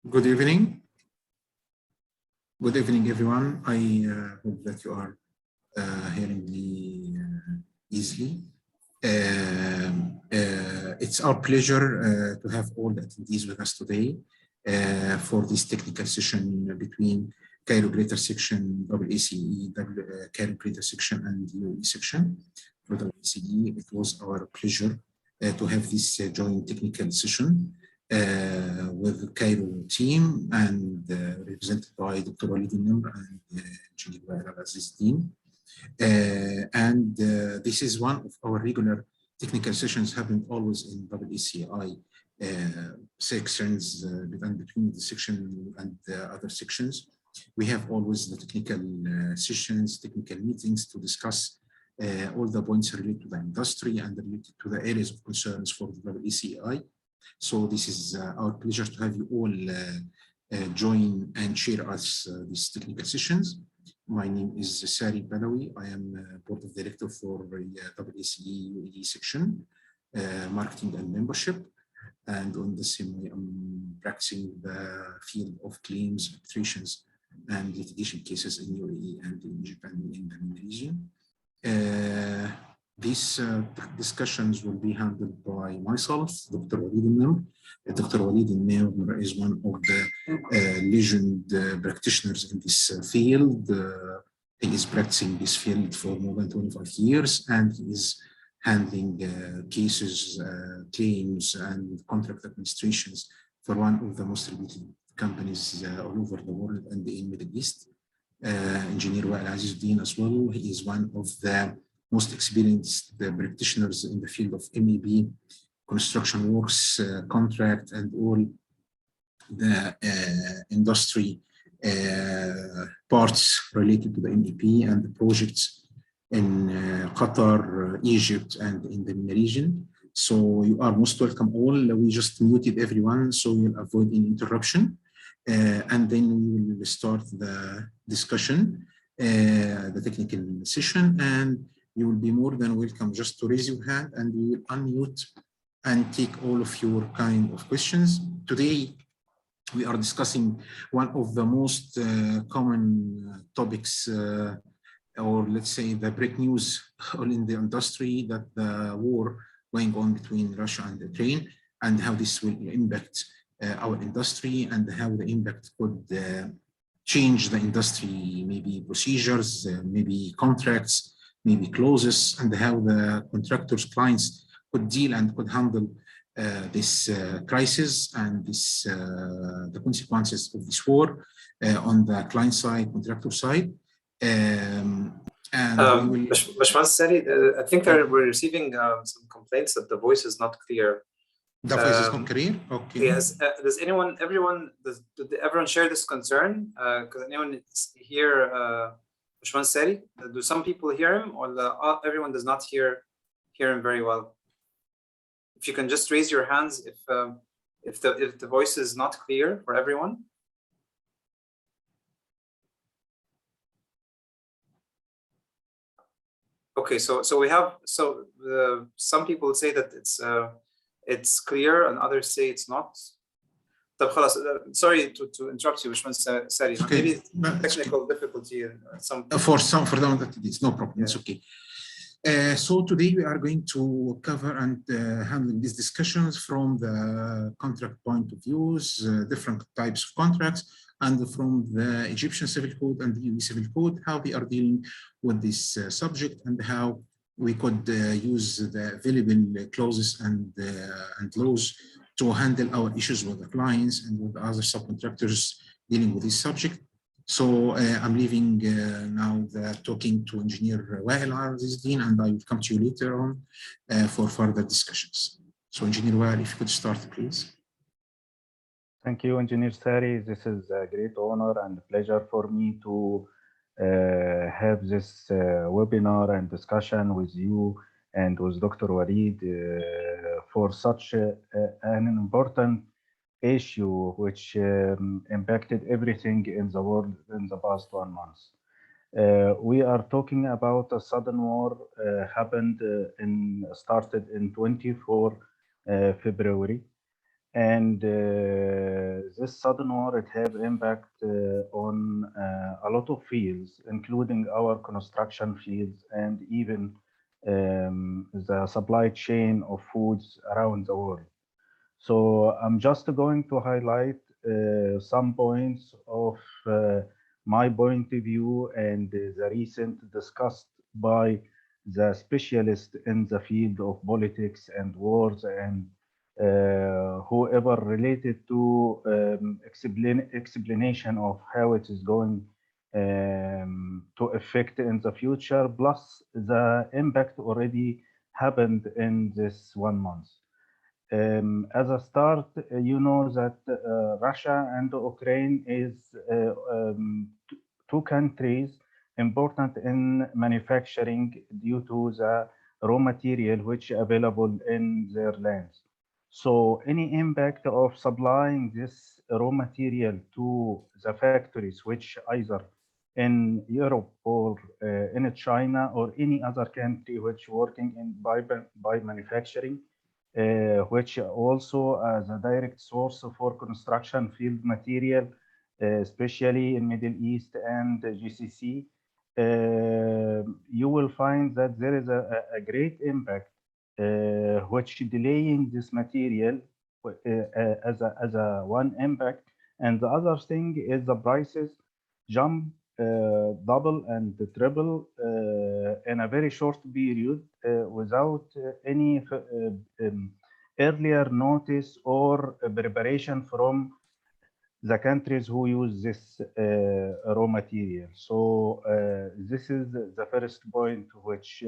Good evening. Good evening, everyone. I hope that you are hearing me easily. It's our pleasure to have all the attendees with us today for this technical session between Cairo Greater Section, AACE, Cairo Greater Section, and UAE Section. For the AACE, it was our pleasure to have this joint technical session with the Cairo team and represented by Dr. Walid Nimr and Engineer Aziz Din. This is one of our regular technical sessions happening always in AACI sections and between the section and the other sections. We have always the technical sessions, technical meetings to discuss all the points related to the industry and related to the areas of concerns for the AACI. So this is our pleasure to have you all join and share us these technical sessions. My name is Sari Balawi. I am Board of Director for AACE UAE section, Marketing and Membership. And on the same way, I'm practicing the field of claims, arbitrations, and litigation cases in UAE and in Japan in the MENA region. These discussions will be handled by myself, Dr. Walid Nimr. Dr. Walid Nimr is one of the legend practitioners in this field. He is practicing this field for more than 25 years, and he is handling cases, claims, and contract administrations for one of the most reputed companies all over the world and in the Middle East. Engineer Aziz Din as well. He is one of the most experienced practitioners in the field of MEP, construction works, contract, and all the industry parts related to the MEP and the projects in Qatar, Egypt, and in the MENA region. So you are most welcome all. We just muted everyone so you'll avoid any interruption. And then we will start the discussion, the technical session, and you will be more than welcome just to raise your hand and we will unmute and take all of your kind of questions. Today, we are discussing one of the most common topics, or let's say the break news all in the industry, that the war going on between Russia and Ukraine and how this will impact our industry and how the impact could change the industry, maybe procedures, maybe contracts, maybe clauses, and how the contractors' clients could deal and could handle this crisis and this the consequences of this war on the client side, contractor side. Bashman Sari, I think we're receiving some complaints that the voice is not clear. The voice is not clear? Okay. Yes. Does everyone share this concern? Because anyone hear Bashman Sari? Do some people hear him, or everyone does not hear him very well? If you can just raise your hands if the voice is not clear for everyone. Okay, so we have some people say that it's clear and others say it's not. Sorry to interrupt you, Bashman Sari. Okay. Maybe technical difficulty for them that it is no problem. Yeah. It's okay. So today we are going to cover and handle these discussions from the contract point of views, different types of contracts, and from the Egyptian Civil Code and the UAE Civil Code, how they are dealing with this subject and how we could use the available clauses and laws to handle our issues with the clients and with other subcontractors dealing with this subject. So I'm leaving now the talking to Engineer Wael Aziz Din, and I will come to you later on for further discussions. So Engineer Wael, if you could start, please. Thank you, Engineer Sari. This is a great honor and pleasure for me to have this webinar and discussion with you and with Dr. Walid for such an important issue which impacted everything in the world in the past 1 month. We are talking about a sudden war started in 24 February, and this sudden war, it have impact on a lot of fields, including our construction fields and even the supply chain of foods around the world. So I'm just going to highlight some points of my point of view and the recent discussed by the specialists in the field of politics and wars and whoever related to explanation of how it is going to affect in the future, plus the impact already happened in this 1 month. As a start, you know that Russia and Ukraine is two countries important in manufacturing due to the raw material which available in their lands. So any impact of supplying this raw material to the factories, which either in Europe or in China or any other country which working in by manufacturing, which also as a direct source for construction field material, especially in Middle East and GCC, you will find that there is a great impact which delaying this material as a one impact. And the other thing is the prices jump double and triple in a very short period without any earlier notice or preparation from the countries who use this raw material. So this is the first point which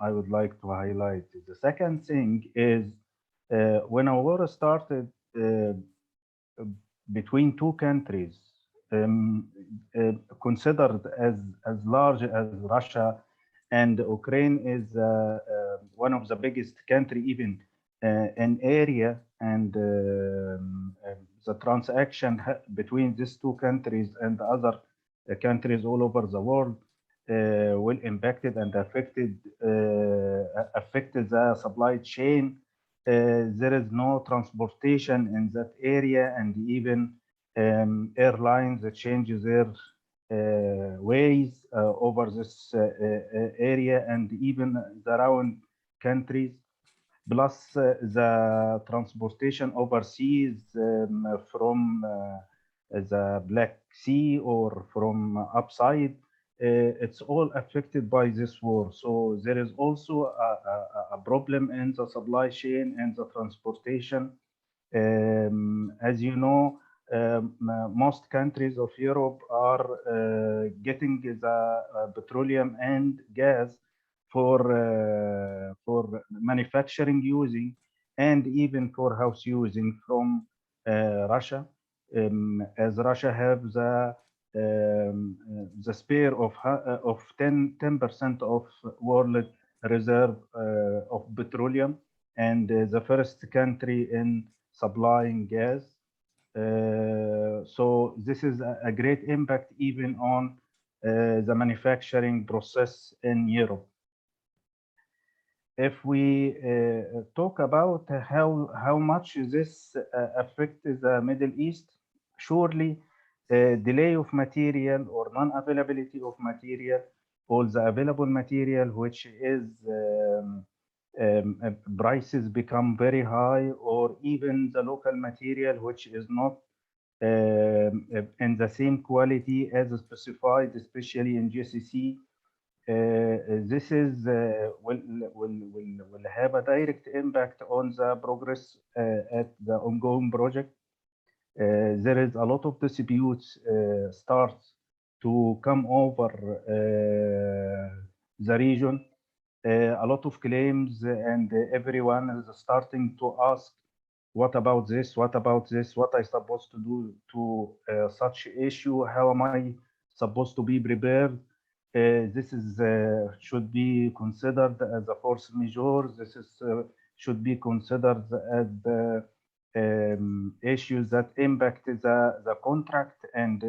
I would like to highlight. The second thing is when a war started between two countries considered as large as Russia, and Ukraine is one of the biggest country even in area, and the transaction between these two countries and other countries all over the world will impacted and affected the supply chain. There is no transportation in that area, and even airlines change their ways over this area and even the around countries, plus the transportation overseas from the Black Sea or from upside. It's all affected by this war. So there is also a problem in the supply chain and the transportation. As you know, most countries of Europe are getting the petroleum and gas for manufacturing using and even for house using from Russia, as Russia have the spare of 10% of world reserve of petroleum, and the first country in supplying gas. So this is a great impact even on the manufacturing process in Europe. If we talk about how much this affects the Middle East, surely delay of material or non-availability of material, or the available material which is prices become very high, or even the local material which is not in the same quality as specified, especially in GCC. This is will have a direct impact on the progress at the ongoing project. There is a lot of disputes starts to come over the region. A lot of claims, and everyone is starting to ask, what about this? What about this? What I supposed to do to such issue? How am I supposed to be prepared? This is should be considered as a force majeure. This is should be considered as the issues that impact the contract and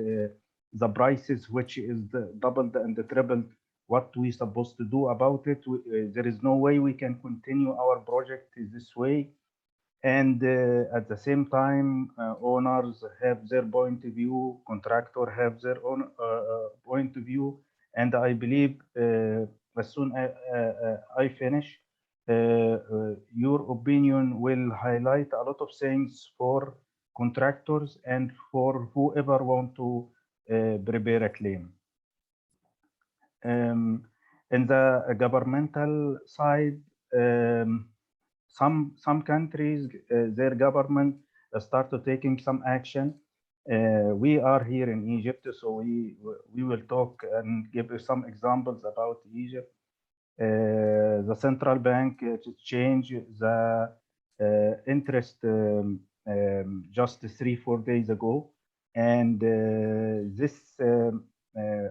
the prices, which is doubled and tripled. What we supposed to do about it? There is no way we can continue our project this way. And at the same time, owners have their point of view, contractor have their own point of view. And I believe as soon as I finish, your opinion will highlight a lot of things for contractors and for whoever want to prepare a claim. In the governmental side, some countries, their government started taking some action. We are here in Egypt, so we will talk and give you some examples about Egypt. The central bank changed the interest just 3-4 days ago, and this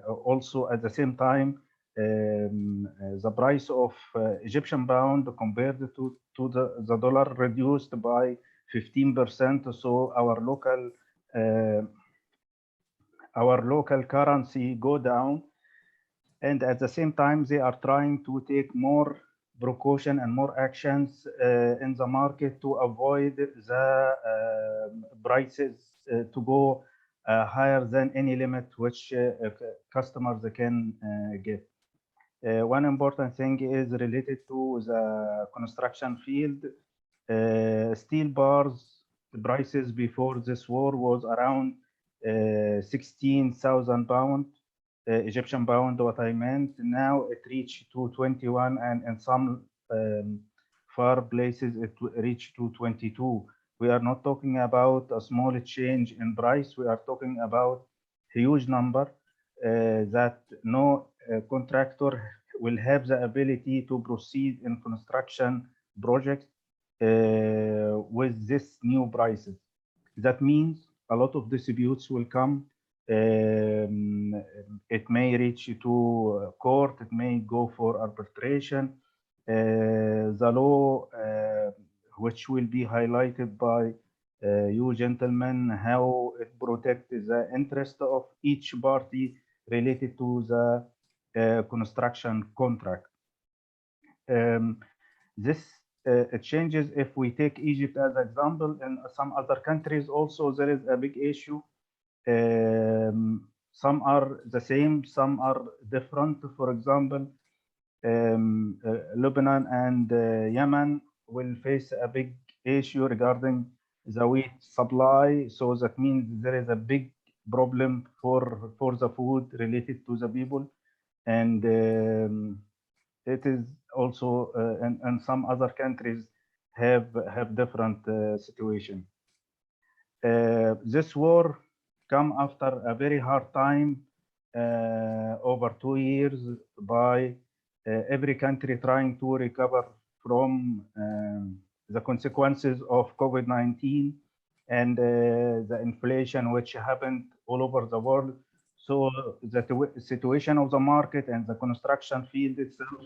also at the same time the price of Egyptian pound compared to the dollar reduced by 15%. So our local currency go down, and at the same time they are trying to take more precaution and more actions in the market to avoid the prices to go higher than any limit which customers can get. One important thing is related to the construction field. Steel bars prices before this war was around 16,000 pound, Egyptian pound, what I meant. Now it reached to 21, and in some far places it reached to 22. We are not talking about a small change in price. We are talking about huge number that no contractor will have the ability to proceed in construction projects with this new prices. That means a lot of disputes will come. It may reach to court, it may go for arbitration. The law, which will be highlighted by you gentlemen, how it protects the interest of each party related to the construction contract. This changes if we take Egypt as an example. In some other countries also there is a big issue. Some are the same, some are different. For example, Lebanon and Yemen will face a big issue regarding the wheat supply. So that means there is a big problem for the food related to the people. And it is also and some other countries have different situation. This war come after a very hard time over 2 years by every country trying to recover from the consequences of COVID-19 and the inflation which happened all over the world. So the situation of the market and the construction field itself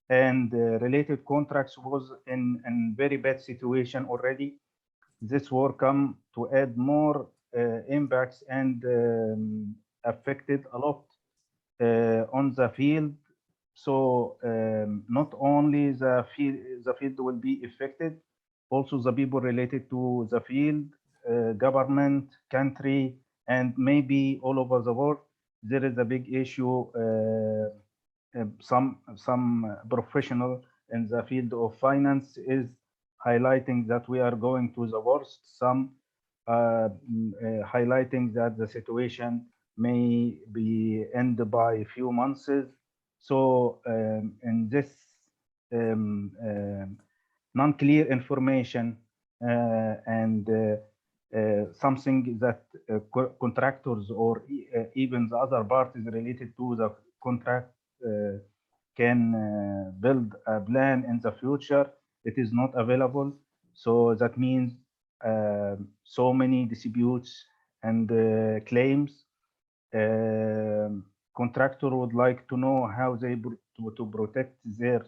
and related contracts was in very bad situation already. This war come to add more impacts and affected a lot on the field. So not only the field will be affected, also the people related to the field, government, country, and maybe all over the world. There is a big issue. Some professional in the field of finance is highlighting that we are going to the worst. Some highlighting that the situation may be end by a few months. So in this non-clear information and something that contractors or even the other parties related to the contract can build a plan in the future, it is not available. So that means so many disputes and claims. Contractor would like to know how they to protect their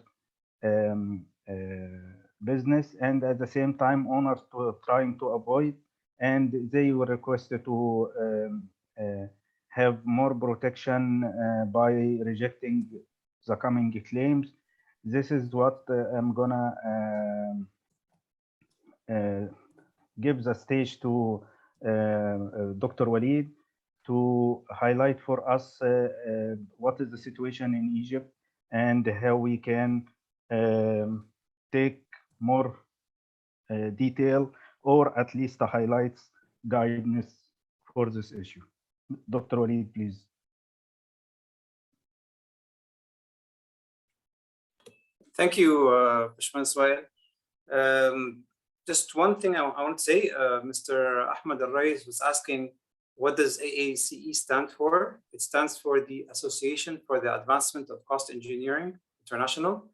business, and at the same time owners trying to avoid, and they were requested to have more protection by rejecting the coming claims. This is what I'm gonna give the stage to Dr. Walid to highlight for us what is the situation in Egypt and how we can take more detail or at least the highlights guidance for this issue. Dr. Walid, please. Thank you, Bashman Swail. Just one thing I want to say, Mr. Ahmed Al-Rais was asking, what does AACE stand for? It stands for the Association for the Advancement of Cost Engineering International.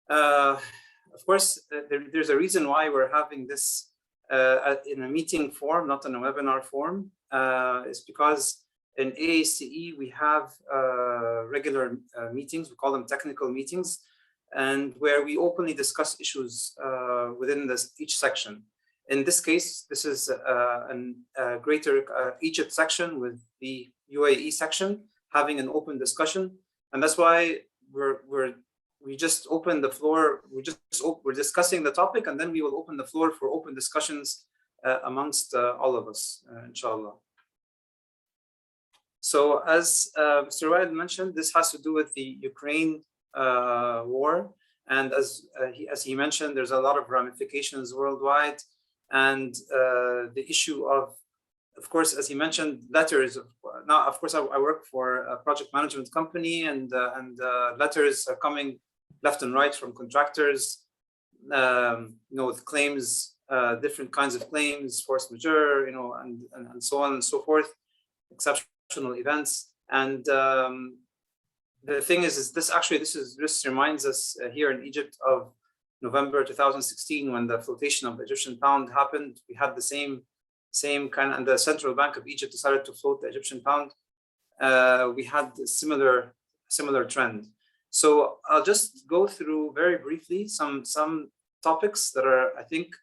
Of course, there's a reason why we're having this in a meeting form, not in a webinar form. It's because in AACE, we have regular meetings, we call them technical meetings, and where we openly discuss issues within each section. In this case, this is a greater Egypt section with the UAE section having an open discussion, and that's why we just open the floor. We're discussing the topic, and then we will open the floor for open discussions amongst all of us, inshallah. So as Mr. Wael mentioned, this has to do with the Ukraine war, and as he mentioned, there's a lot of ramifications worldwide, and the issue of course, as he mentioned, letters. Now, of course, I work for a project management company, and letters are coming left and right from contractors, with claims, different kinds of claims, force majeure, and so on and so forth, exceptional events. And the thing is this reminds us here in Egypt of November 2016, when the flotation of the Egyptian pound happened. We had the same kind of, and the Central Bank of Egypt decided to float the Egyptian pound. We had a similar trend. So I'll just go through very briefly some topics that are, I think,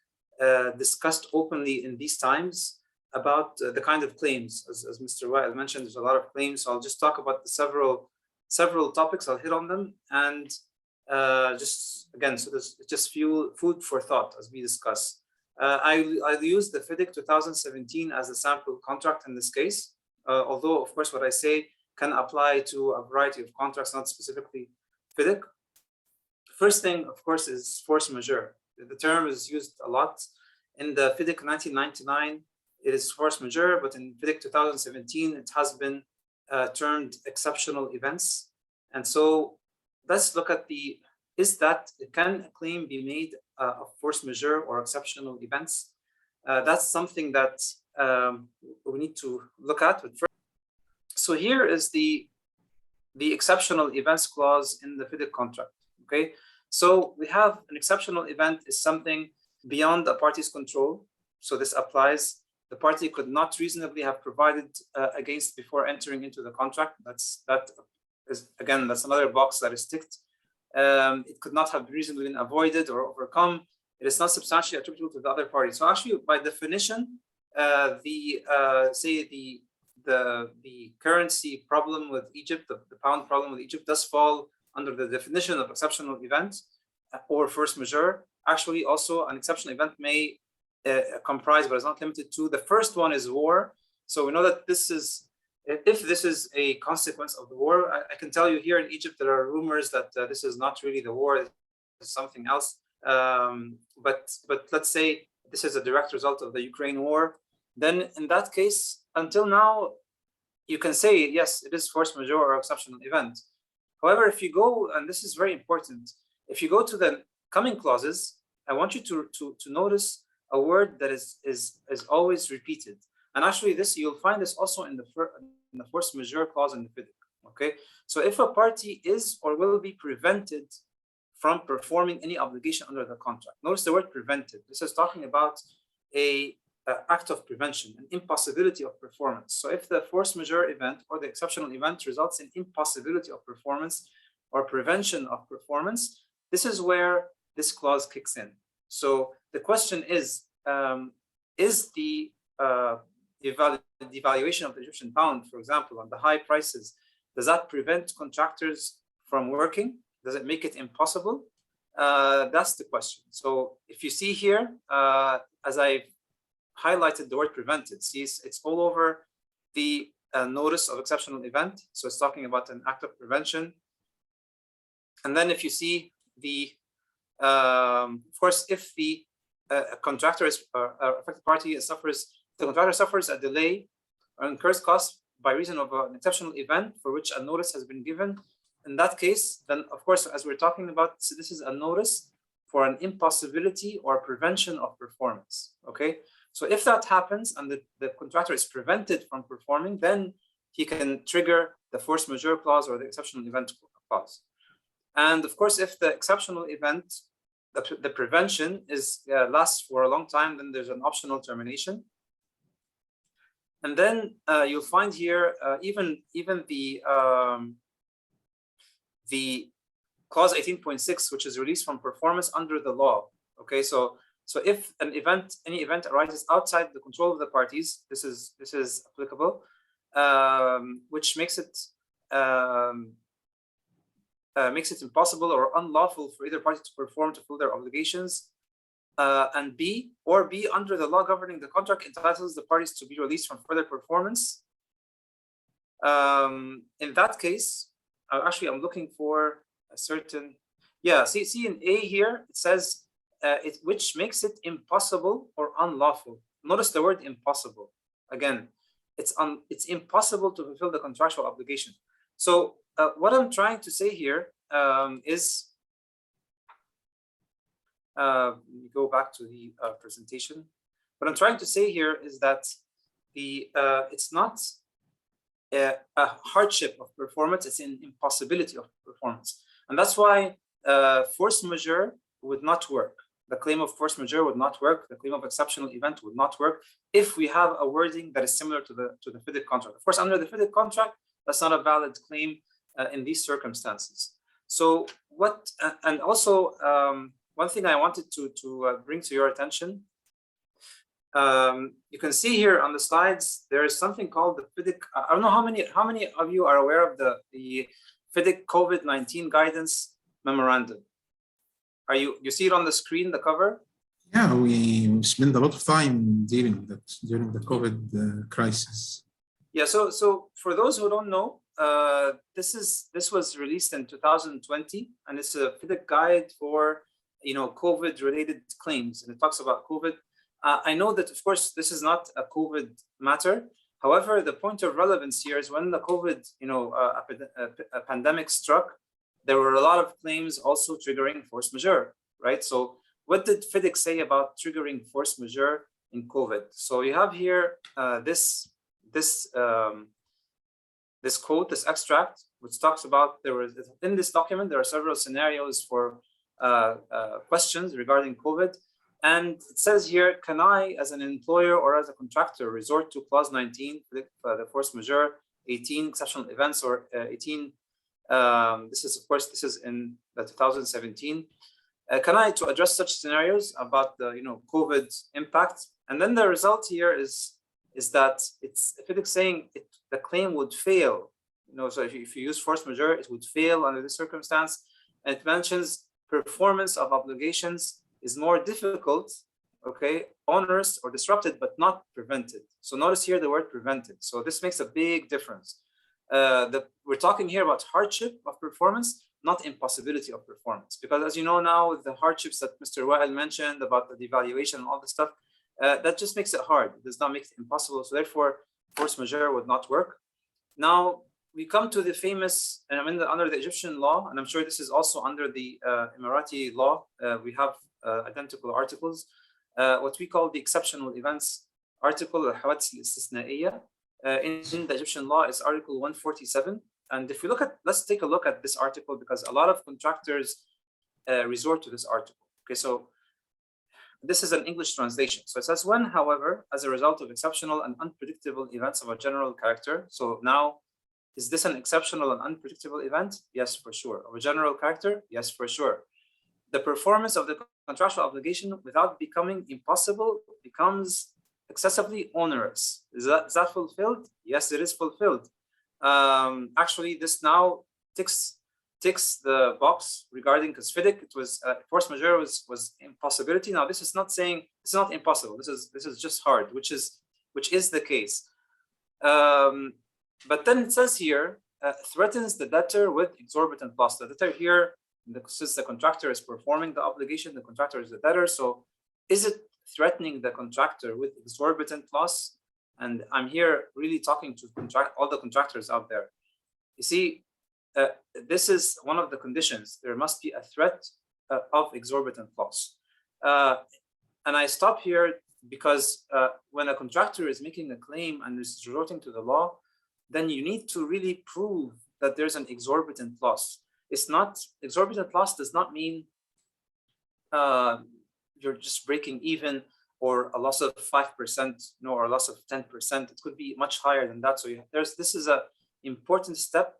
discussed openly in these times about the kind of claims. As Mr. Wael mentioned, there's a lot of claims. So I'll just talk about the several topics. I'll hit on them, and just again, so there's just food for thought as we discuss. I'll use the FIDIC 2017 as a sample contract in this case, although of course what I say can apply to a variety of contracts, not specifically FIDIC. First thing, of course, is force majeure. The term is used a lot. In the FIDIC 1999, it is force majeure, but in FIDIC 2017, it has been termed exceptional events. And so let's look at can a claim be made of force majeure or exceptional events? That's something that we need to look at. But first, so here is the exceptional events clause in the FIDIC contract. Okay, so we have an exceptional event is something beyond a party's control. So this applies. The party could not reasonably have provided against before entering into the contract. That's another box that is ticked. It could not have reasonably been avoided or overcome. It is not substantially attributable to the other party. So actually, by definition, the currency problem with Egypt, the pound problem with Egypt, does fall under the definition of exceptional event or force majeure. Actually, also an exceptional event may comprise, but is not limited to. The first one is war. So we know that if this is a consequence of the war, I can tell you here in Egypt there are rumors that this is not really the war, it's something else. But let's say this is a direct result of the Ukraine war. Then in that case, until now, you can say, yes, it is force majeure or exceptional event. However, if you go, and this is very important, if you go to the coming clauses, I want you to notice a word that is always repeated. And actually you'll find this also in the force majeure clause in the FIDIC. Okay, so if a party is or will be prevented from performing any obligation under the contract, notice the word prevented. This is talking about a act of prevention, an impossibility of performance. So if the force majeure event or the exceptional event results in impossibility of performance or prevention of performance, this is where this clause kicks in. So the question is the devaluation of the Egyptian pound, for example, and the high prices, does that prevent contractors from working? Does it make it impossible? That's the question. So if you see here, as I've highlighted the word prevented, see it's all over the notice of exceptional event. So it's talking about an act of prevention. And then if you see the, of course, if the contractor is affected party suffers, the contractor suffers a delay or incurs costs by reason of an exceptional event for which a notice has been given. In that case, then of course, as we're talking about, so this is a notice for an impossibility or prevention of performance. Okay, so if that happens and the contractor is prevented from performing, then he can trigger the force majeure clause or the exceptional event clause. And of course, if the exceptional event, the prevention is lasts for a long time, then there's an optional termination. And then you'll find here even the clause 18.6, which is released from performance under the law. Okay, so if any event arises outside the control of the parties, this is applicable, which makes it impossible or unlawful for either party to perform to fulfill their obligations. And B under the law governing the contract entitles the parties to be released from further performance. In that case, actually, I'm looking for a certain, see in A here, it says which makes it impossible or unlawful. Notice the word impossible. Again, it's impossible to fulfill the contractual obligation. So what I'm trying to say here is, go back to the presentation. What I'm trying to say here is that it's not a hardship of performance, it's an impossibility of performance. And that's why force majeure would not work. The claim of force majeure would not work. The claim of exceptional event would not work if we have a wording that is similar to the FIDIC contract. Of course, under the FIDIC contract, that's not a valid claim in these circumstances. So and also one thing I wanted to bring to your attention, you can see here on the slides, there is something called the FIDIC. I don't know how many of you are aware of the FIDIC COVID-19 guidance memorandum. You see it on the screen, the cover? Yeah, we spend a lot of time dealing with that during the COVID crisis. Yeah, so for those who don't know, this was released in 2020, and it's a FIDIC guide for COVID-related claims, and it talks about COVID. I know that, of course, this is not a COVID matter. However, the point of relevance here is when the COVID, a pandemic struck, there were a lot of claims also triggering force majeure, right? So what did FIDIC say about triggering force majeure in COVID? So you have here this quote, this extract, which talks about in this document, there are several scenarios for questions regarding COVID. And it says here, can I, as an employer or as a contractor, resort to clause 19, the force majeure, 18 exceptional events, or 18, this is in the 2017. Can I, to address such scenarios about the COVID impact? And then the result here is that it's FIDIC saying the claim would fail. So if you use force majeure, it would fail under this circumstance. And it mentions performance of obligations is more difficult, okay, onerous or disrupted, but not prevented. So notice here the word prevented. So this makes a big difference. We're talking here about hardship of performance, not impossibility of performance. Because as you know now, with the hardships that Mr. Wael mentioned about the devaluation and all this stuff, that just makes it hard. It does not make it impossible. So therefore, force majeure would not work. Now, we come to the famous, and under the Egyptian law, and I'm sure this is also under the Emirati law, we have identical articles, what we call the exceptional events article, الحوادث الاستثنائية, in the Egyptian law is article 147. And if we let's take a look at this article, because a lot of contractors resort to this article. Okay, so this is an English translation. So it says, when, however, as a result of exceptional and unpredictable events of a general character, so now, is this an exceptional and unpredictable event? Yes, for sure. Of a general character? Yes, for sure. The performance of the contractual obligation without becoming impossible becomes excessively onerous. Is that fulfilled? Yes, it is fulfilled. Actually, this now ticks ticks the box regarding, because FIDIC, it was force majeure was impossibility. Now this is not saying it's not impossible. This is just hard, which is the case. But then it says here, threatens the debtor with exorbitant loss. The debtor here, since the contractor is performing the obligation, the contractor is the debtor. So is it threatening the contractor with exorbitant loss? And I'm here really talking to all the contractors out there. You see, this is one of the conditions. There must be a threat of exorbitant loss. And I stop here because when a contractor is making a claim and is resorting to the law, then you need to really prove that there's an exorbitant loss. It's not, exorbitant loss does not mean you're just breaking even, or a loss of 5%, or a loss of 10%. It could be much higher than that. So this is an important step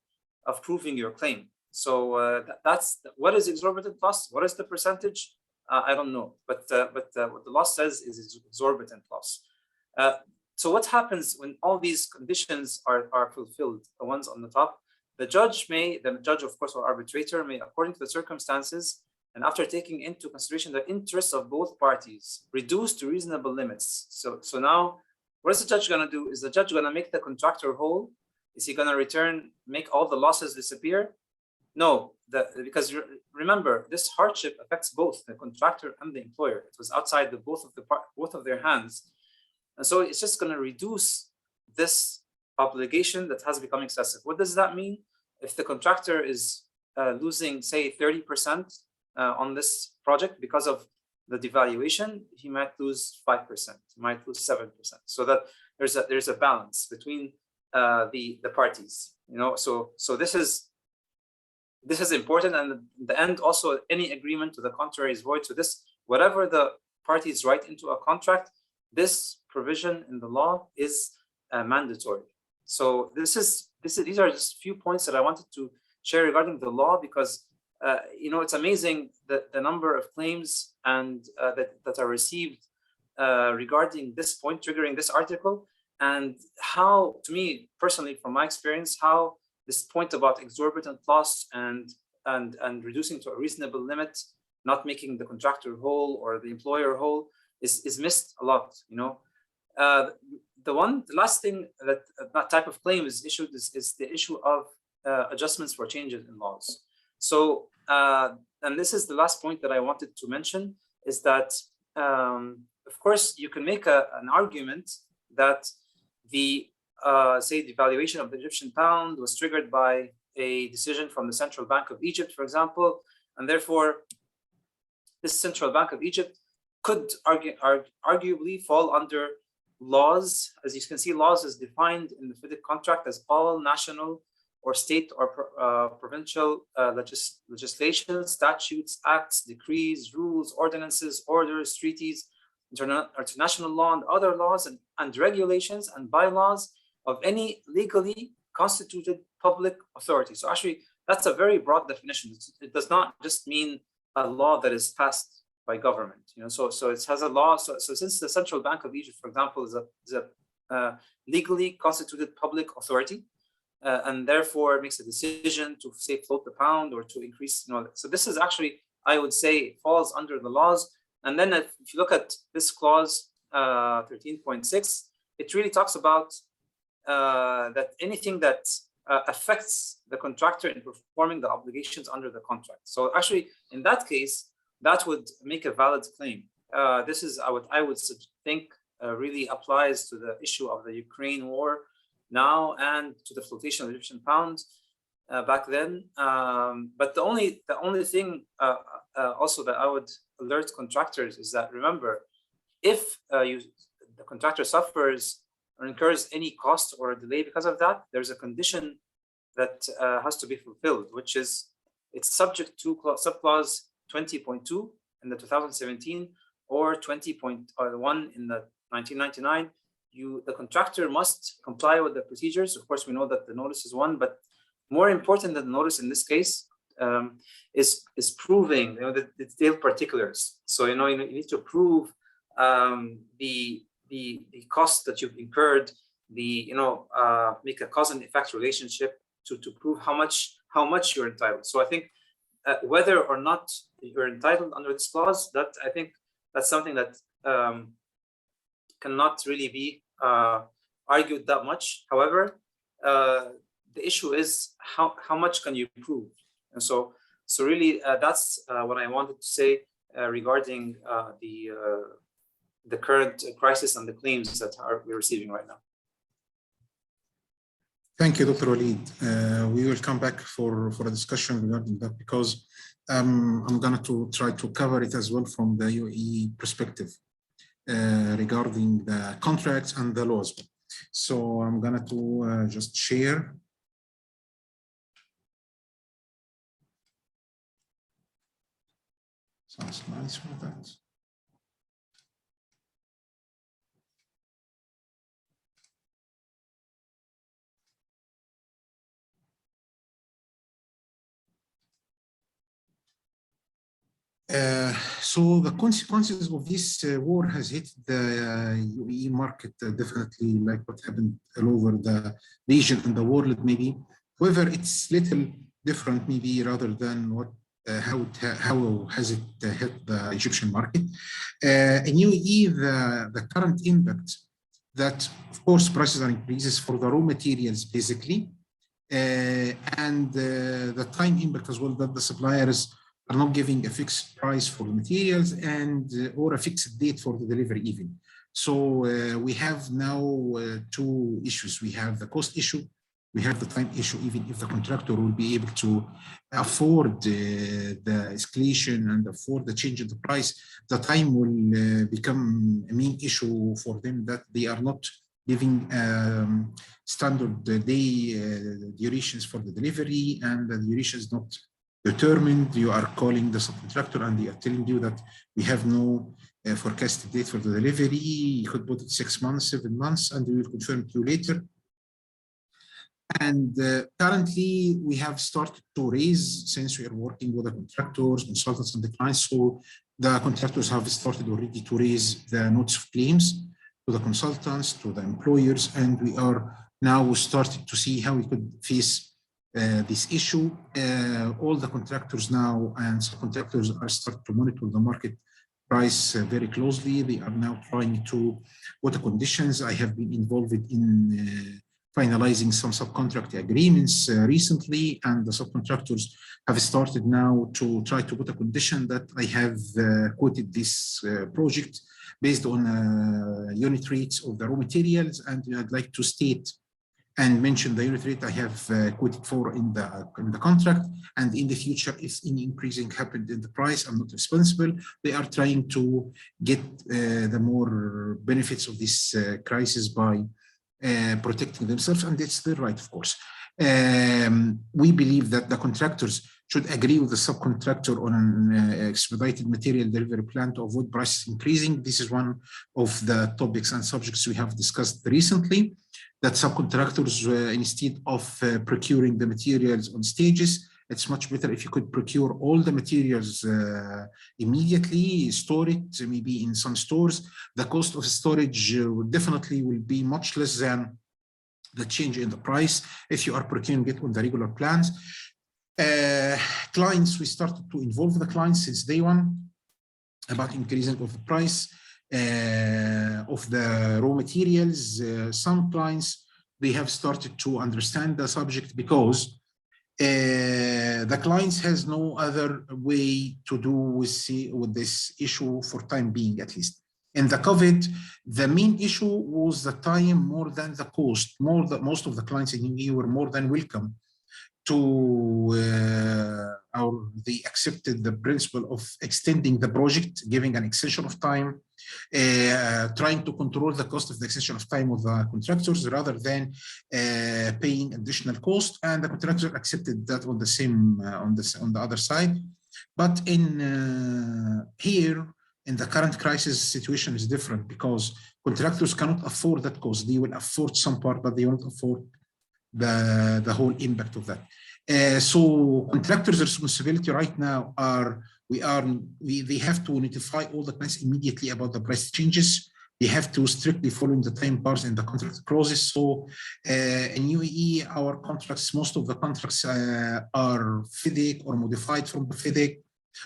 of proving your claim. So that's what is exorbitant loss. What is the percentage? I don't know, but what the law says is exorbitant loss. So what happens when all these conditions are fulfilled? The ones on the top, the judge, of course, or arbitrator may, according to the circumstances, and after taking into consideration the interests of both parties, reduce to reasonable limits. So now, what is the judge going to do? Is the judge going to make the contractor whole? Is he going to make all the losses disappear? No, because remember, this hardship affects both the contractor and the employer. It was outside both of their hands, and so it's just going to reduce this obligation that has become excessive. What does that mean? If the contractor is losing, say, 30% on this project because of the devaluation, he might lose 5%, he might lose 7%. So that there's a balance between the parties. So this is important, and in the end, also any agreement to the contrary is void. So this, whatever the parties write into a contract, this provision in the law is mandatory. So these are just a few points that I wanted to share regarding the law, because it's amazing the number of claims and that are received regarding this point, triggering this article, and how, to me personally, from my experience, how this point about exorbitant loss and reducing to a reasonable limit, not making the contractor whole or the employer whole, is missed a lot. The last thing that type of claim is issued is the issue of adjustments for changes in laws. So, and this is the last point that I wanted to mention, is that, of course, you can make an argument that say the devaluation of the Egyptian pound was triggered by a decision from the Central Bank of Egypt, for example, and therefore this Central Bank of Egypt could arguably fall under laws. As you can see, laws is defined in the FIDIC contract as all national or state or provincial legislation, statutes, acts, decrees, rules, ordinances, orders, treaties, international law and other laws and regulations and bylaws of any legally constituted public authority. So actually, that's a very broad definition. It does not just mean a law that is passed by government. So it has a law. So since the Central Bank of Egypt, for example, is a legally constituted public authority, and therefore makes a decision to, say, float the pound or to increase, so this is actually, I would say, falls under the laws. And then if you look at this clause 13.6, it really talks about that anything that affects the contractor in performing the obligations under the contract. So actually, in that case, that would make a valid claim. This is what I would think really applies to the issue of the Ukraine war now and to the flotation of the Egyptian pound back then. But the only thing also that I would alert contractors is that, remember, if the contractor suffers or incurs any cost or delay because of that, there's a condition that has to be fulfilled, which is it's subject to subclause 20.2 in the 2017 or 20.1 in the 1999. The contractor must comply with the procedures. Of course, we know that the notice is one, but more important than the notice in this case is proving the detailed particulars. So you need to prove the cost that you've incurred, make a cause and effect relationship to prove how much you're entitled. So I think whether or not you're entitled under this clause, that I think that's something that cannot really be argued that much. However, the issue is how much can you prove? And so really that's what I wanted to say regarding the current crisis and the claims that we're receiving right now. Thank you, Dr. Walid. We will come back for a discussion regarding that, because I'm going to try to cover it as well from the UAE perspective regarding the contracts and the laws. So I'm going to just share. Sounds nice for that. So the consequences of this war has hit the UAE market definitely, like what happened all over the region and the world maybe. However, it's little different maybe rather than what how has it hit the Egyptian market. In UAE, the current impact that, of course, prices are increases for the raw materials basically, and the time impact as well, that the suppliers are not giving a fixed price for the materials and or a fixed date for the delivery even. So we have now two issues. We have the cost issue, we have the time issue. Even if the contractor will be able to afford the escalation and afford the change in the price, the time will become a main issue for them, that they are not giving standard day durations for the delivery, and the duration is not determined. You are calling the subcontractor and they are telling you that we have no forecasted date for the delivery. You could put it 6 months, 7 months, and we will confirm to you later. And currently we have started to raise, since we are working with the contractors, consultants, and the clients. So the contractors have started already to raise the notice of claims to the consultants, to the employers, and we are now starting to see how we could face this issue. All the contractors now and subcontractors are starting to monitor the market price very closely. They are now trying to what the conditions. I have been involved in finalizing some subcontract agreements recently, and the subcontractors have started now to try to put a condition that I have quoted this project based on unit rates of the raw materials, and I'd like to state and mention the unit rate I have quoted for in the contract, and in the future, if any increasing happened in the price, I'm not responsible. They are trying to get the more benefits of this crisis by protecting themselves, and it's their right, of course. We believe that the contractors should agree with the subcontractor on an expedited material delivery plan to avoid prices increasing. This is one of the topics and subjects we have discussed recently, that subcontractors, instead of procuring the materials on stages, it's much better if you could procure all the materials immediately, store it maybe in some stores. The cost of storage definitely will be much less than the change in the price if you are procuring it on the regular plans. Clients, we started to involve the clients since day one about increasing of the price of the raw materials. Some clients, they have started to understand the subject because the clients has no other way to do with this issue for time being, at least. In the COVID, the main issue was the time more than the cost. Most of the clients in UAE were more than welcome to they accepted the principle of extending the project, giving an extension of time, trying to control the cost of the extension of time of the contractors rather than paying additional cost, and the contractor accepted that on the same on the other side. But in here in the current crisis situation is different, because contractors cannot afford that cost. They will afford some part, but they won't afford the whole impact of that. So contractors' responsibility right now are they have to notify all the clients immediately about the price changes they have to strictly follow the time bars in the contract clauses. So in UAE, our contracts, most of the contracts are FIDIC or modified from the FIDIC.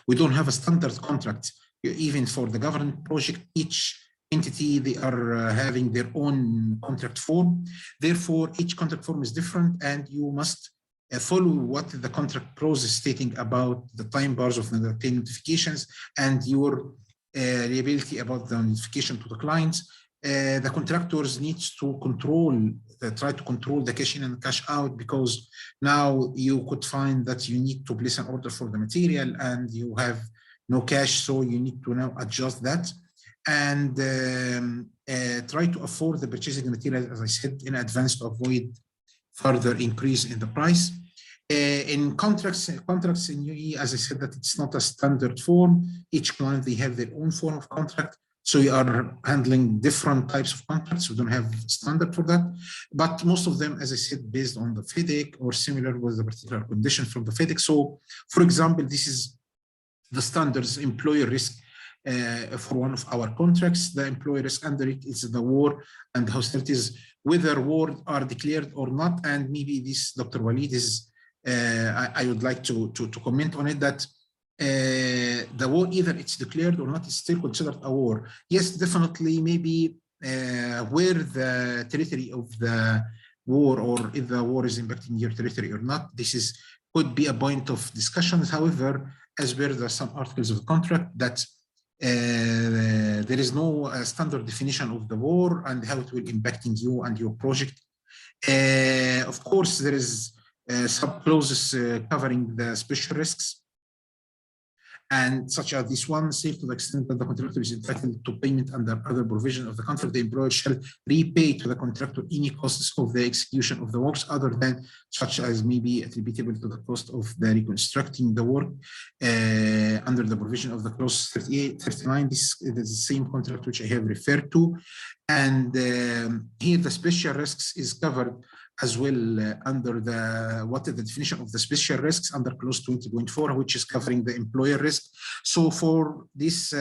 We don't have a standard contract. Even for the government project, each entity, they are having their own contract form. Therefore, each contract form is different, and you must follow what the contract clause is stating about the time bars of the notifications and your liability about the notification to the clients. The contractors needs to try to control the cash in and cash out, because now you could find that you need to place an order for the material and you have no cash, so you need to now adjust that and try to afford the purchasing material, as I said, in advance to avoid further increase in the price. In contracts in UAE, as I said, that it's not a standard form. Each client, they have their own form of contract. So we are handling different types of contracts. We don't have standard for that. But most of them, as I said, based on the FIDIC or similar with the particular condition from the FIDIC. So, for example, this is the standards employer risk for one of our contracts. The employer risk under it is the war and hostilities, whether war are declared or not. And maybe this, Dr. Walid, is I would like to comment on it, that the war, either it's declared or not, is still considered a war. Yes, definitely, maybe where the territory of the war, or if the war is impacting your territory or not, this could be a point of discussion. However, as per some articles of the contract, that there is no standard definition of the war and how it will impacting you and your project. Of course, there is sub-clauses covering the special risks, and such as this one, safe to the extent that the contractor is entitled to payment under other provision of the contract, the employer shall repay to the contractor any costs of the execution of the works other than such as may be attributable to the cost of the reconstructing the work under the provision of the clause 38, 39. This is the same contract which I have referred to. And here the special risks is covered as well under what is the definition of the special risks under clause 20.4, which is covering the employer risk. So for this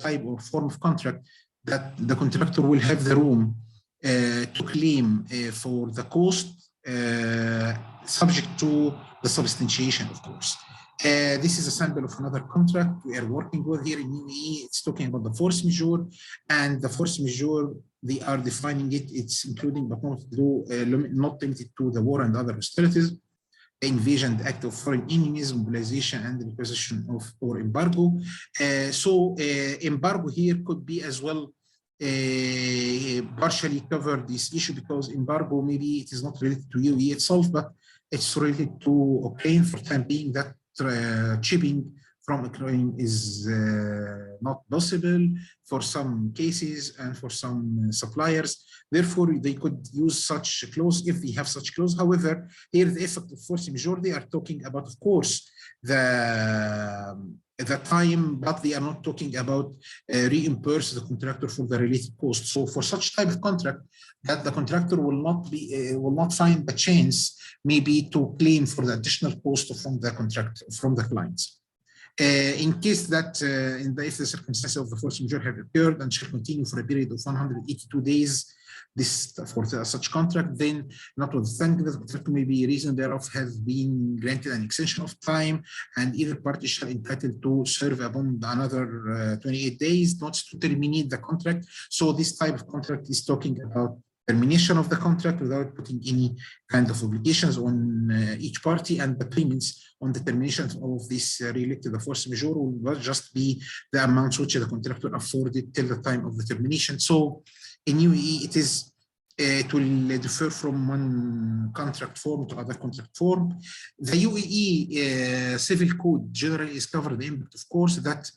type or form of contract, that the contractor will have the room to claim for the cost subject to the substantiation, of course. This is a sample of another contract we are working with here in UAE. It's talking about the force majeure, and the force majeure, they are defining it. It's including but not limited to the war and other hostilities, the invasion, the act of foreign enemies, mobilization, and the requisition of or embargo. So embargo here could be as well partially cover this issue, because embargo, maybe it is not related to UAE itself, but it's related to Ukraine for the time being, that shipping from Ukraine is not possible for some cases and for some suppliers. Therefore, they could use such a clause if they have such clause. However, here the effect of force majeure, they are talking about, of course, the time, but they are not talking about reimburse the contractor for the related cost. So for such type of contract, that the contractor will not find the chance maybe to claim for the additional cost from the contract from the clients. In case that if the circumstances of the force majeure have occurred and shall continue for a period of 182 days, this for such contract, then notwithstanding the contract may be reason thereof have been granted an extension of time, and either party shall entitled to serve upon another 28 days not to terminate the contract. So this type of contract is talking about termination of the contract without putting any kind of obligations on each party, and the payments on the termination of this related to the force majeure will just be the amounts which the contractor afforded till the time of the termination. So in UAE, it will differ from one contract form to other contract form. The UAE civil code generally is covered the impact, of course, that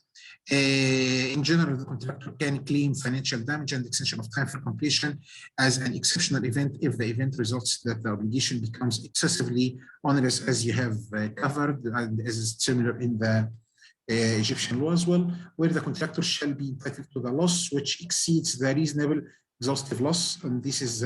in general, the contractor can claim financial damage and extension of time for completion as an exceptional event if the event results that the obligation becomes excessively onerous, as you have covered, and as is similar in the Egyptian law as well, where the contractor shall be entitled to the loss which exceeds the reasonable exhaustive loss. And this is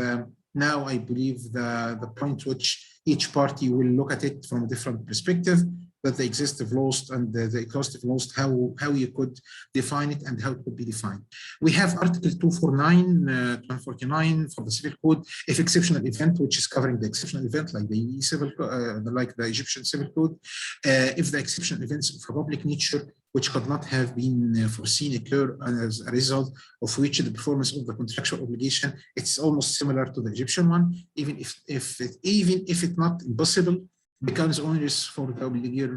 now, I believe, the point which each party will look at it from a different perspective. that the exhaustive loss and the exhaustive loss, how you could define it and how it could be defined. We have Article 249, 249 for the Civil Code, if exceptional event, which is covering the exceptional event like the civil, like the Egyptian Civil Code, if the exceptional events of a public nature which could not have been foreseen occur as a result of which the performance of the contractual obligation, it's almost similar to the Egyptian one, even if it's not impossible, becomes onerous for the obligor,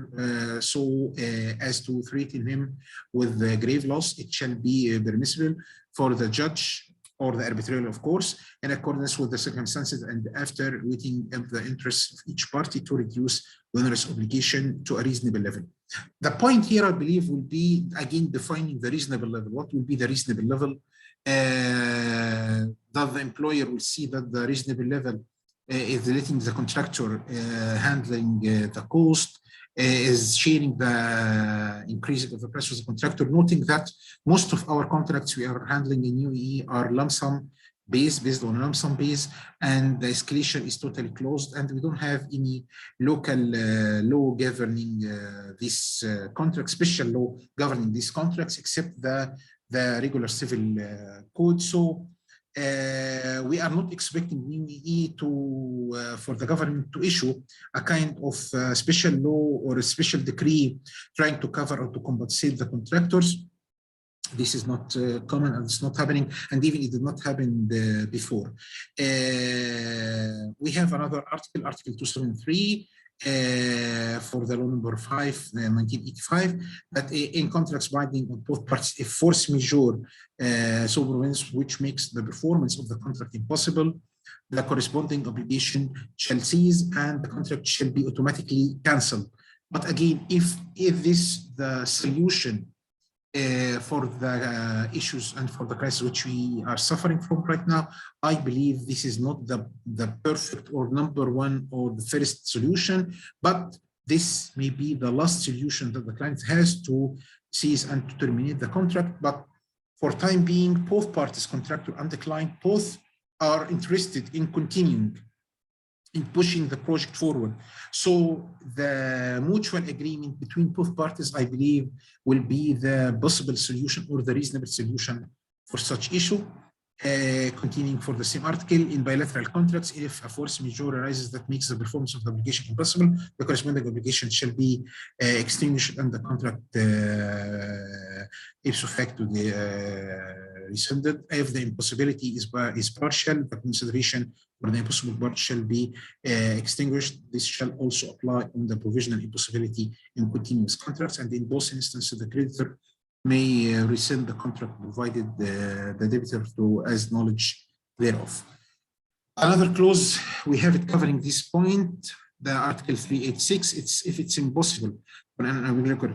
as to threaten him with the grave loss. It shall be permissible for the judge or the arbitrator, of course, in accordance with the circumstances and after weighing up the interests of each party to reduce the onerous obligation to a reasonable level. The point here, I believe, will be, again, defining the reasonable level. What will be the reasonable level? That the employer will see that the reasonable level is letting the contractor handling the cost, is sharing the increase of the price of the contractor, noting that most of our contracts we are handling in UAE are lump sum based on lump sum base, and the escalation is totally closed, and we don't have any local law governing this contract, special law governing these contracts, except the regular civil code. So we are not expecting UAE to, for the government to issue a kind of special law or a special decree trying to cover or to compensate the contractors. This is not common, and it's not happening, and even it did not happen before. We have another article, Article 273, for the law number 5, 1985, that in contracts binding on both parties, if force majeure supervenes which makes the performance of the contract impossible, the corresponding obligation shall cease and the contract shall be automatically cancelled. But again, if this the solution for the issues and for the crisis which we are suffering from right now, I believe this is not the perfect or number one or the first solution, but this may be the last solution that the client has to cease and to terminate the contract. But for time being, both parties, contractor and the client, both are interested in continuing in pushing the project forward. So the mutual agreement between both parties, I believe, will be the possible solution or the reasonable solution for such issue. Continuing for the same article, in bilateral contracts, if a force majeure arises that makes the performance of the obligation impossible, the corresponding obligation shall be extinguished and the contract ipso facto rescinded. If the impossibility is partial, the consideration for the impossible part shall be extinguished. This shall also apply on the provisional impossibility in continuous contracts, and in both instances, the creditor may rescind the contract provided the debtor to as knowledge thereof. Another clause, we have it covering this point, the Article 386, if it's impossible for an obligor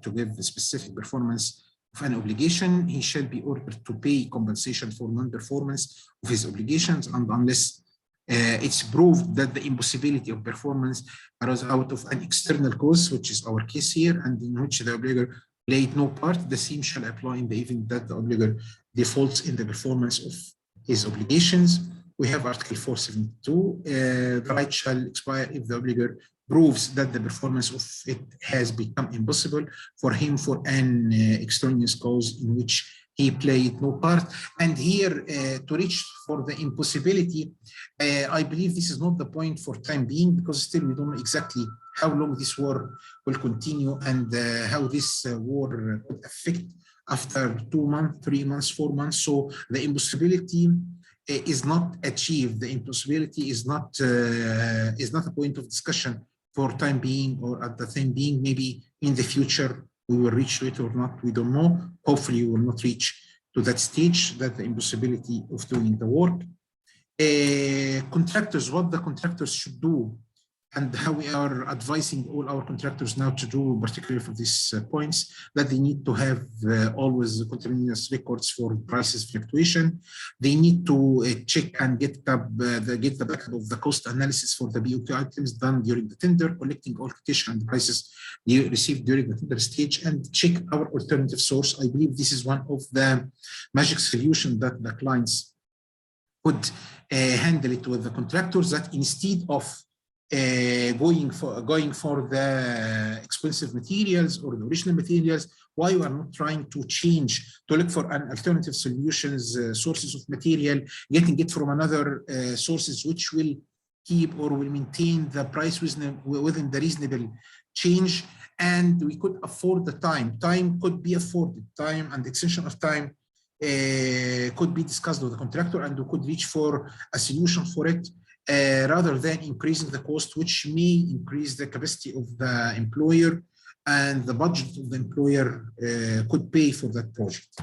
to give the specific performance of an obligation, he shall be ordered to pay compensation for non-performance of his obligations, and unless it's proved that the impossibility of performance arose out of an external cause, which is our case here, and in which the obligor played no part, the same shall apply in the event that the obligor defaults in the performance of his obligations. We have Article 472, the right shall expire if the obligor proves that the performance of it has become impossible for him for an extraneous cause in which he played no part. And here, to reach for the impossibility, I believe this is not the point for time being, because still we don't know exactly how long this war will continue and how this war could affect after 2 months, 3 months, 4 months. So the impossibility is not achieved. The impossibility is not a point of discussion for time being, or at the time being. Maybe in the future we will reach to it or not, we don't know. Hopefully we will not reach to that stage, that the impossibility of doing the work. Contractors, what the contractors should do, and how we are advising all our contractors now to do, particularly for these points, that they need to have always continuous records for prices fluctuation. They need to check and get the backup of the cost analysis for the BOQ items done during the tender, collecting all quotation and prices you received during the tender stage, and check our alternative source. I believe this is one of the magic solutions that the clients could handle it with the contractors, that instead of going for the expensive materials or the original materials, why you are not trying to change, to look for an alternative solutions, sources of material, getting it from another sources which will keep or will maintain the price within the reasonable change. And we could afford the time. Time could be afforded. Time and extension of time could be discussed with the contractor, and we could reach for a solution for it, rather than increasing the cost, which may increase the capacity of the employer and the budget of the employer could pay for that project.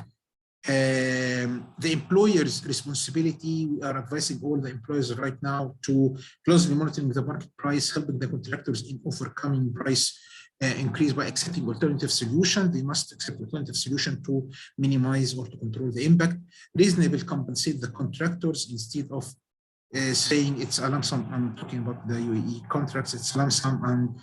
The employer's responsibility, we are advising all the employers right now to closely monitoring the market price, helping the contractors in overcoming price increase by accepting alternative solution. They must accept alternative solution to minimize or to control the impact. Reasonable compensate the contractors instead of saying it's a lump sum. I'm talking about the UAE contracts, it's lump sum and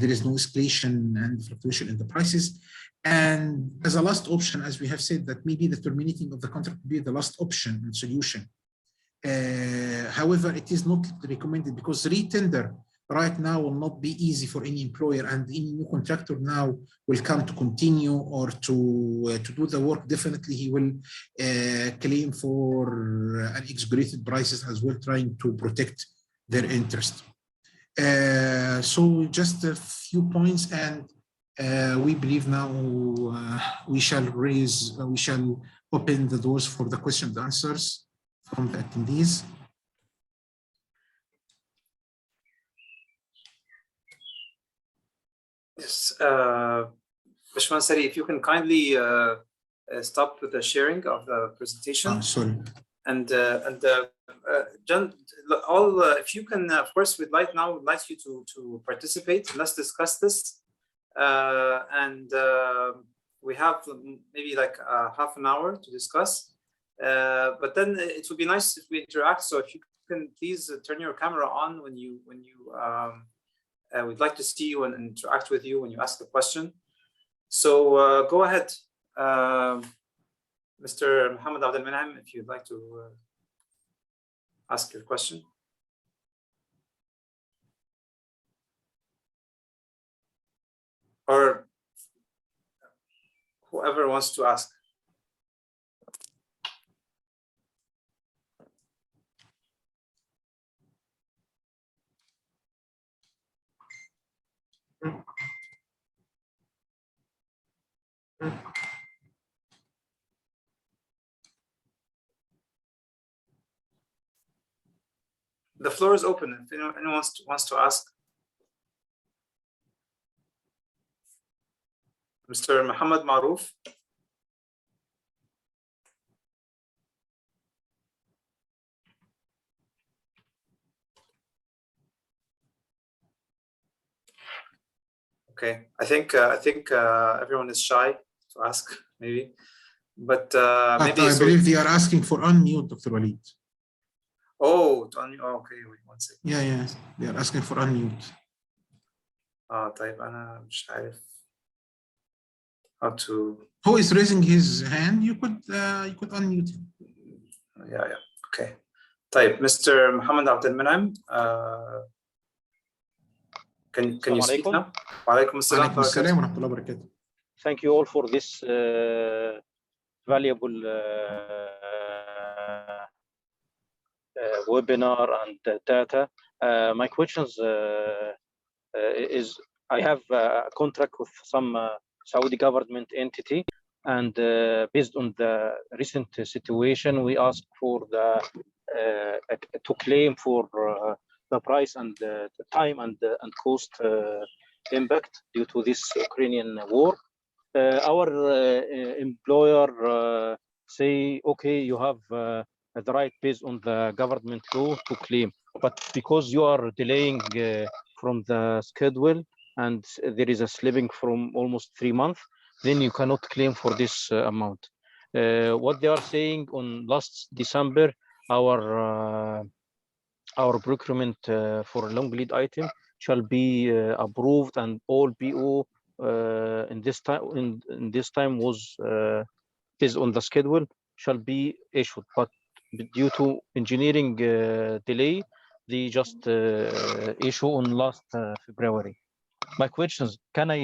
there is no escalation and fluctuation in the prices. And as a last option, as we have said, that maybe the terminating of the contract will be the last option and solution. However, it is not recommended because retender right now will not be easy for any employer, and any new contractor now will come to continue or to do the work. Definitely he will claim for an exaggerated prices as well, trying to protect their interest. So just a few points, and we believe now we shall open the doors for the question and answers from the attendees. Yes, Bashman Sari, if you can kindly stop with the sharing of the presentation. Sorry. And John, if you can, of course, we'd like you to participate. Let's discuss this. And we have maybe like half an hour to discuss. But then it would be nice if we interact. So if you can please turn your camera on when you we'd like to see you and interact with you when you ask a question. So go ahead, Mr. Mohammed Abdel Menam, if you'd like to ask your question. Or whoever wants to ask. The floor is open if anyone wants to ask. Mr. Muhammad Maroof. Okay, I think everyone is shy to ask, maybe, but maybe I believe they are asking for unmute, Dr. Walid. Oh, okay, wait one second. Yeah, they are asking for unmute. طيب أنا مش عارف how to. Who is raising his hand? You could unmute him. Yeah, okay. طيب, Mr. Mohammed Abdel Menam, can you speak now? وعليكم السلام ورحمة الله وبركاته. Thank you all for this valuable webinar and data. My questions is, I have a contract with some Saudi government entity, and based on the recent situation, we asked for to claim for the price and the time and cost impact due to this Ukrainian war. Our employer say, okay, you have the right based on the government law to claim, but because you are delaying from the schedule and there is a slipping from almost 3 months, then you cannot claim for this amount. What they are saying on last December, our procurement for a long lead item shall be approved, and all PO in this time was based on the schedule shall be issued, but due to engineering delay, they just issue on last February. My question is, can I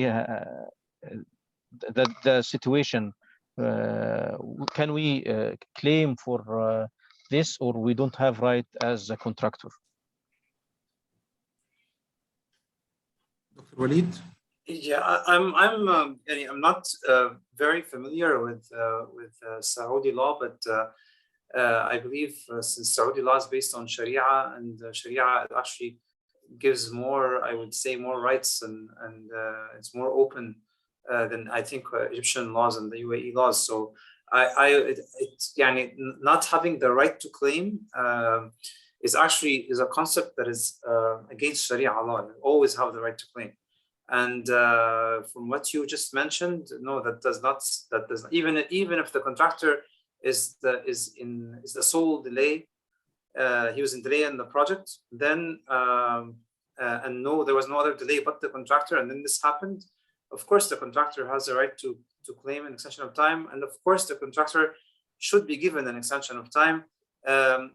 the situation? Can we claim for this, or we don't have right as a contractor? Dr. Walid? Yeah, I'm not very familiar with Saudi law, but I believe since Saudi law is based on Sharia, and Sharia actually gives more, I would say, more rights, and it's more open than I think Egyptian laws and the UAE laws. So it's not having the right to claim is a concept that is against Sharia law. You always have the right to claim. And from what you just mentioned, no, that does not even if the contractor is the sole delay, he was in delay in the project, then and no, there was no other delay but the contractor, and then this happened. Of course, the contractor has the right to claim an extension of time, and of course, the contractor should be given an extension of time. In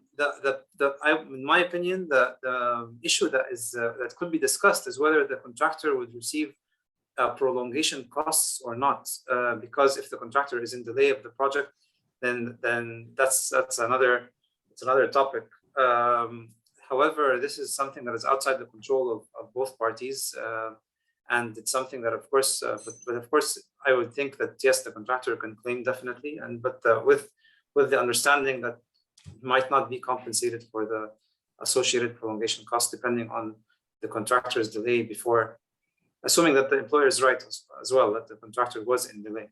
my opinion, the issue that could be discussed is whether the contractor would receive prolongation costs or not, because if the contractor is in delay of the project, then that's another topic. However, this is something that is outside the control of both parties, and it's something that, of course, but of course, I would think that yes, the contractor can claim definitely, but with the understanding that might not be compensated for the associated prolongation costs, depending on the contractor's delay before, assuming that the employer is right as well, that the contractor was in delay.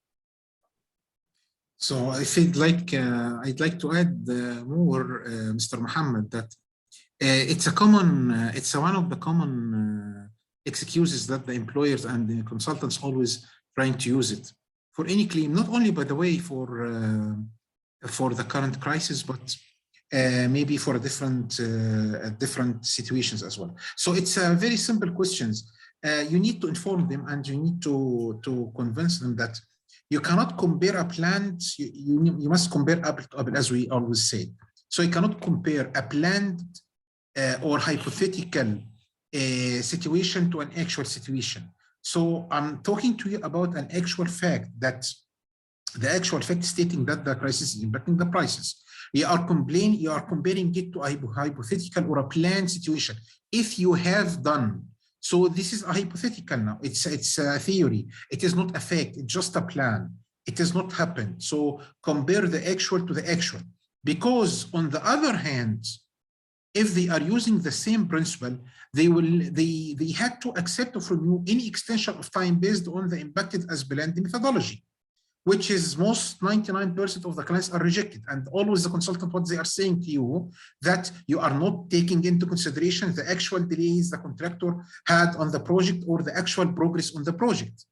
So I think I'd like to add more, Mr. Muhammad, that it's one of the common excuses that the employers and the consultants always trying to use it for any claim, not only, by the way, for the current crisis, but maybe for different situations as well. So it's very simple questions. You need to inform them, and you need to convince them that you cannot compare a plant. You must compare apple to apple, as we always say. So you cannot compare a planned or hypothetical situation to an actual situation. So I'm talking to you about an actual fact, that the actual fact stating that the crisis is impacting the prices. You are comparing it to a hypothetical or a planned situation. If you have done, so this is a hypothetical now. It's a theory. It is not a fact. It's just a plan. It has not happened. So compare the actual to the actual. Because on the other hand, if they are using the same principle, they had to accept from you any extension of time based on the impacted as planned methodology, which is most 99% of the clients are rejected. And always the consultant, what they are saying to you, that you are not taking into consideration the actual delays the contractor had on the project or the actual progress on the project.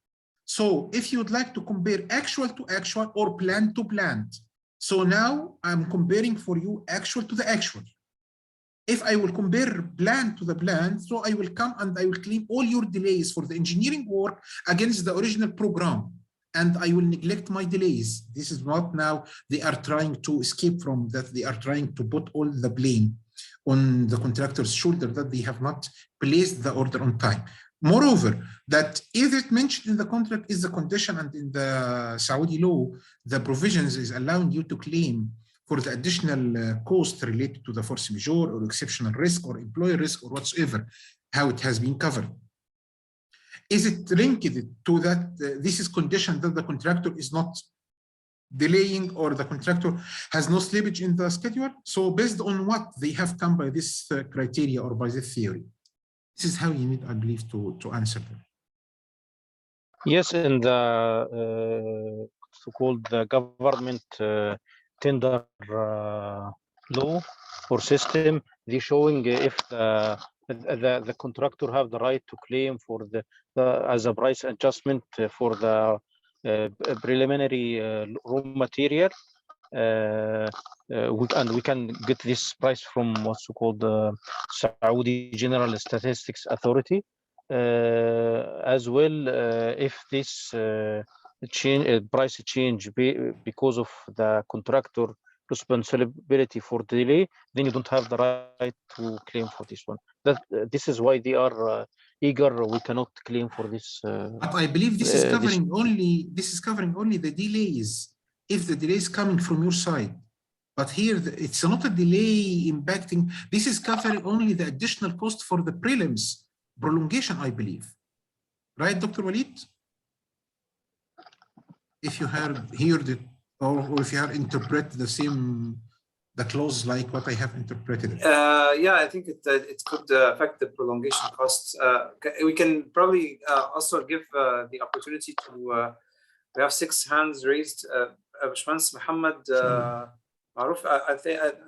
So if you would like to compare actual to actual or plan to plan, so now I'm comparing for you actual to the actual. If I will compare plan to the plan, so I will come and I will claim all your delays for the engineering work against the original program, and I will neglect my delays. This is what now they are trying to escape from, that they are trying to put all the blame on the contractor's shoulder that they have not placed the order on time. Moreover, that if it mentioned in the contract is the condition, and in the Saudi law, the provisions is allowing you to claim for the additional cost related to the force majeure or exceptional risk or employer risk or whatsoever, how it has been covered. Is it linked to that this is conditioned that the contractor is not delaying or the contractor has no slippage in the schedule? So based on what they have come by this criteria or by this theory? This is how you need, I believe, to answer them. Yes, in the so-called government tender law or system, they're showing if the contractor have the right to claim for the as a price adjustment for the preliminary raw material, and we can get this price from what's called the Saudi General Statistics Authority, as well. If this price change because of the contractor responsibility for delay, then you don't have the right to claim for this one. This is why they are eager. We cannot claim for this. But I believe this is covering only the delays if the delay is coming from your side. But here it's not a delay impacting. This is covering only the additional cost for the prelims prolongation, I believe. Right, Dr. Walid? If you heard it, or if you have interpreted the clause like what I have interpreted it. Yeah, I think it could affect the prolongation costs. We can probably also give the opportunity to. We have 6 hands raised. Bashmans Muhammad Maruf.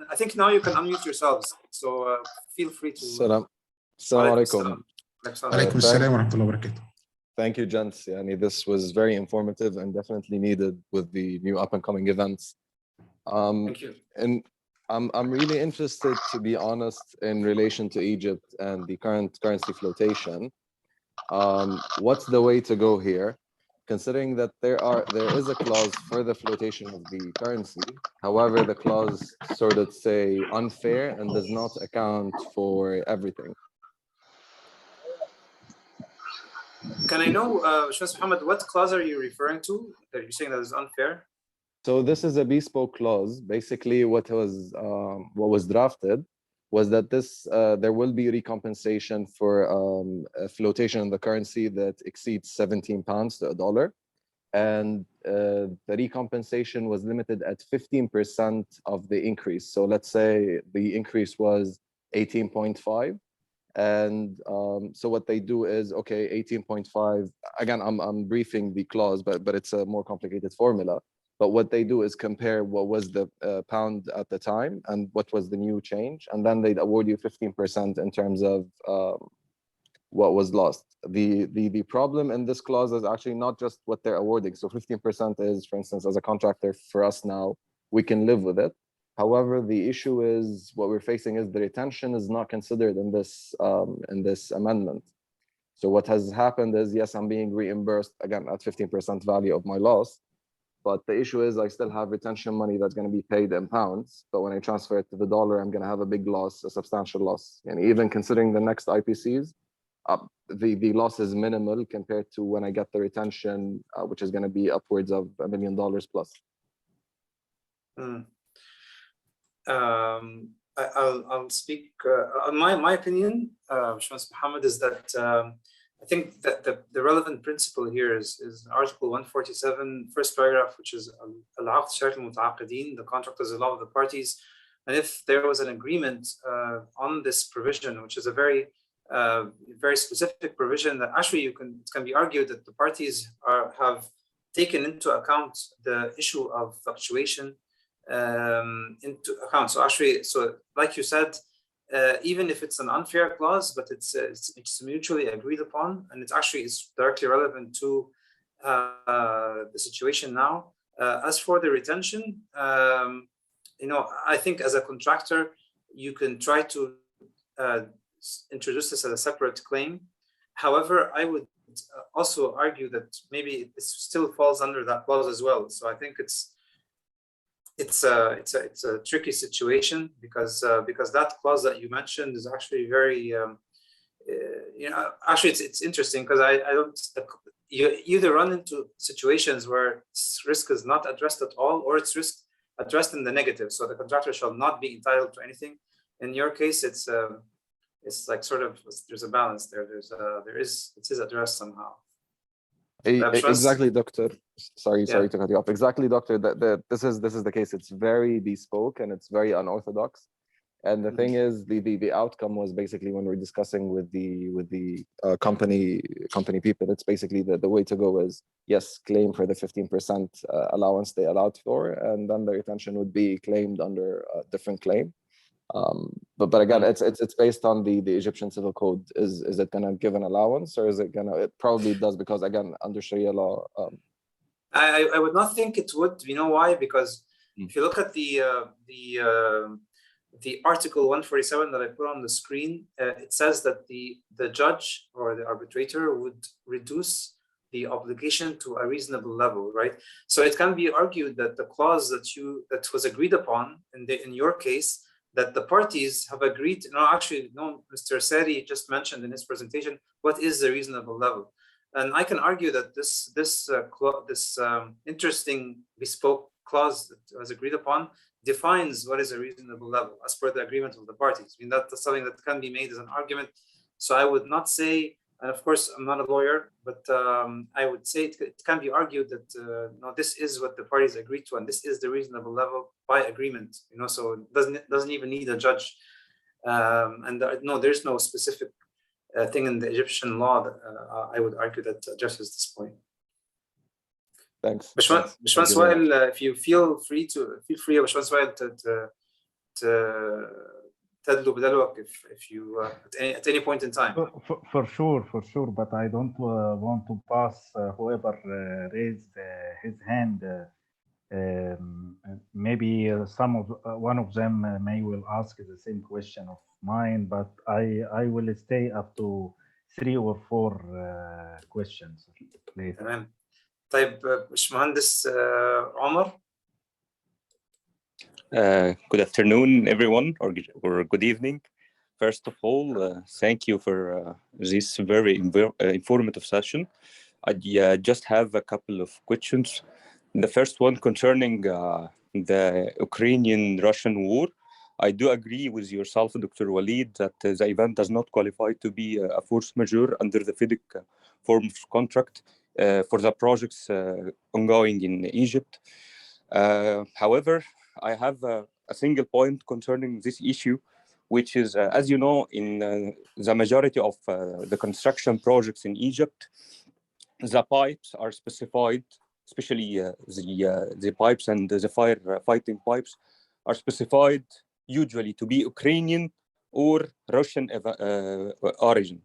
I think now you can unmute yourselves. So feel free to. Assalamu alaikum. Alaikum assalam wa rahmatullahi wa barakatuh. Thank you, gents. This was very informative and definitely needed with the new up-and-coming events. Thank you. And I'm really interested, to be honest, in relation to Egypt and the current currency flotation. What's the way to go here? Considering that there is a clause for the flotation of the currency. However, the clause sort of say unfair and does not account for everything. Can I know, Shams Muhammad, what clause are you referring to that you're saying that is unfair? So this is a bespoke clause. Basically, what was drafted was that there will be recompensation for a flotation in the currency that exceeds 17 pounds to $1, and the recompensation was limited at 15% of the increase. So let's say the increase was 18.5. And so what they do is, okay, 18.5, again, I'm briefing the clause, but it's a more complicated formula. But what they do is compare what was the pound at the time and what was the new change. And then they'd award you 15% in terms of what was lost. The problem in this clause is actually not just what they're awarding. So 15% is, for instance, as a contractor for us now, we can live with it. However, the issue is what we're facing is the retention is not considered in this amendment. So what has happened is, yes, I'm being reimbursed again at 15% value of my loss, but the issue is I still have retention money that's going to be paid in pounds. But when I transfer it to the dollar, I'm going to have a big loss, a substantial loss. And even considering the next IPCs, the loss is minimal compared to when I get the retention, which is going to be upwards of $1 million plus. I'll speak on my opinion, Shams Muhammad, is that I think that the relevant principle here is Article 147, first paragraph, which is Al-Aqd Shart al-Muta'aqidin, the contract is the law of the parties. And if there was an agreement on this provision, which is a very specific provision that actually it can be argued that the parties have taken into account the issue of fluctuation into account. So actually, like you said, even if it's an unfair clause, but it's mutually agreed upon, and it's directly relevant to the situation now. As for the retention, I think as a contractor, you can try to introduce this as a separate claim. However, I would also argue that maybe it still falls under that clause as well. So I think it's a tricky situation because that clause that you mentioned is actually very it's interesting because you either run into situations where risk is not addressed at all, or it's risk addressed in the negative, so the contractor shall not be entitled to anything. In your case, it's like sort of there's a balance there. It is addressed somehow. Exactly, doctor. Sorry to cut you off. Exactly, doctor. This is the case. It's very bespoke and it's very unorthodox. And the thing is, the outcome was basically when we're discussing with the company people, it's basically the way to go is, yes, claim for the 15% allowance they allowed for, and then the retention would be claimed under a different claim. But again, it's based on the Egyptian civil code. Is it gonna give an allowance, or is it gonna? It probably does, because again, under Sharia law. I would not think it would. You know why? Because if you look at the Article 147 that I put on the screen, it says that the judge or the arbitrator would reduce the obligation to a reasonable level, right? So it can be argued that the clause that was agreed upon in your case, that the parties have agreed. No, actually, no. Mr. Seri just mentioned in his presentation what is the reasonable level, and I can argue that this interesting bespoke clause that was agreed upon defines what is a reasonable level as per the agreement of the parties. I mean, that's something that can be made as an argument. So I would not say, and of course I'm not a lawyer, but I would say it can be argued that no, this is what the parties agreed to, and this is the reasonable level by agreement. So it doesn't even need a judge. No, there's no specific thing in the Egyptian law that I would argue that addresses this point. Thanks. Bashwan Suhail, if you feel free, Bashwan Suhail, to تدلو بدلوك if you at any point in time. For sure. But I don't want to pass whoever raised his hand. Maybe one of them may will ask the same question of mine, but I will stay up to 3 or 4 questions later. تمام. طيب باشمهندس عمر. Good afternoon, everyone, or good evening. First of all, thank you for this very informative session. I just have a couple of questions. The first one concerning the Ukrainian-Russian war. I do agree with yourself, Dr. Walid, that the event does not qualify to be a force majeure under the FIDIC form of contract for the projects ongoing in Egypt. However, I have a single point concerning this issue, which is, as you know, in the majority of the construction projects in Egypt, the pipes are specified, especially the pipes and the firefighting pipes are specified usually to be Ukrainian or Russian origin.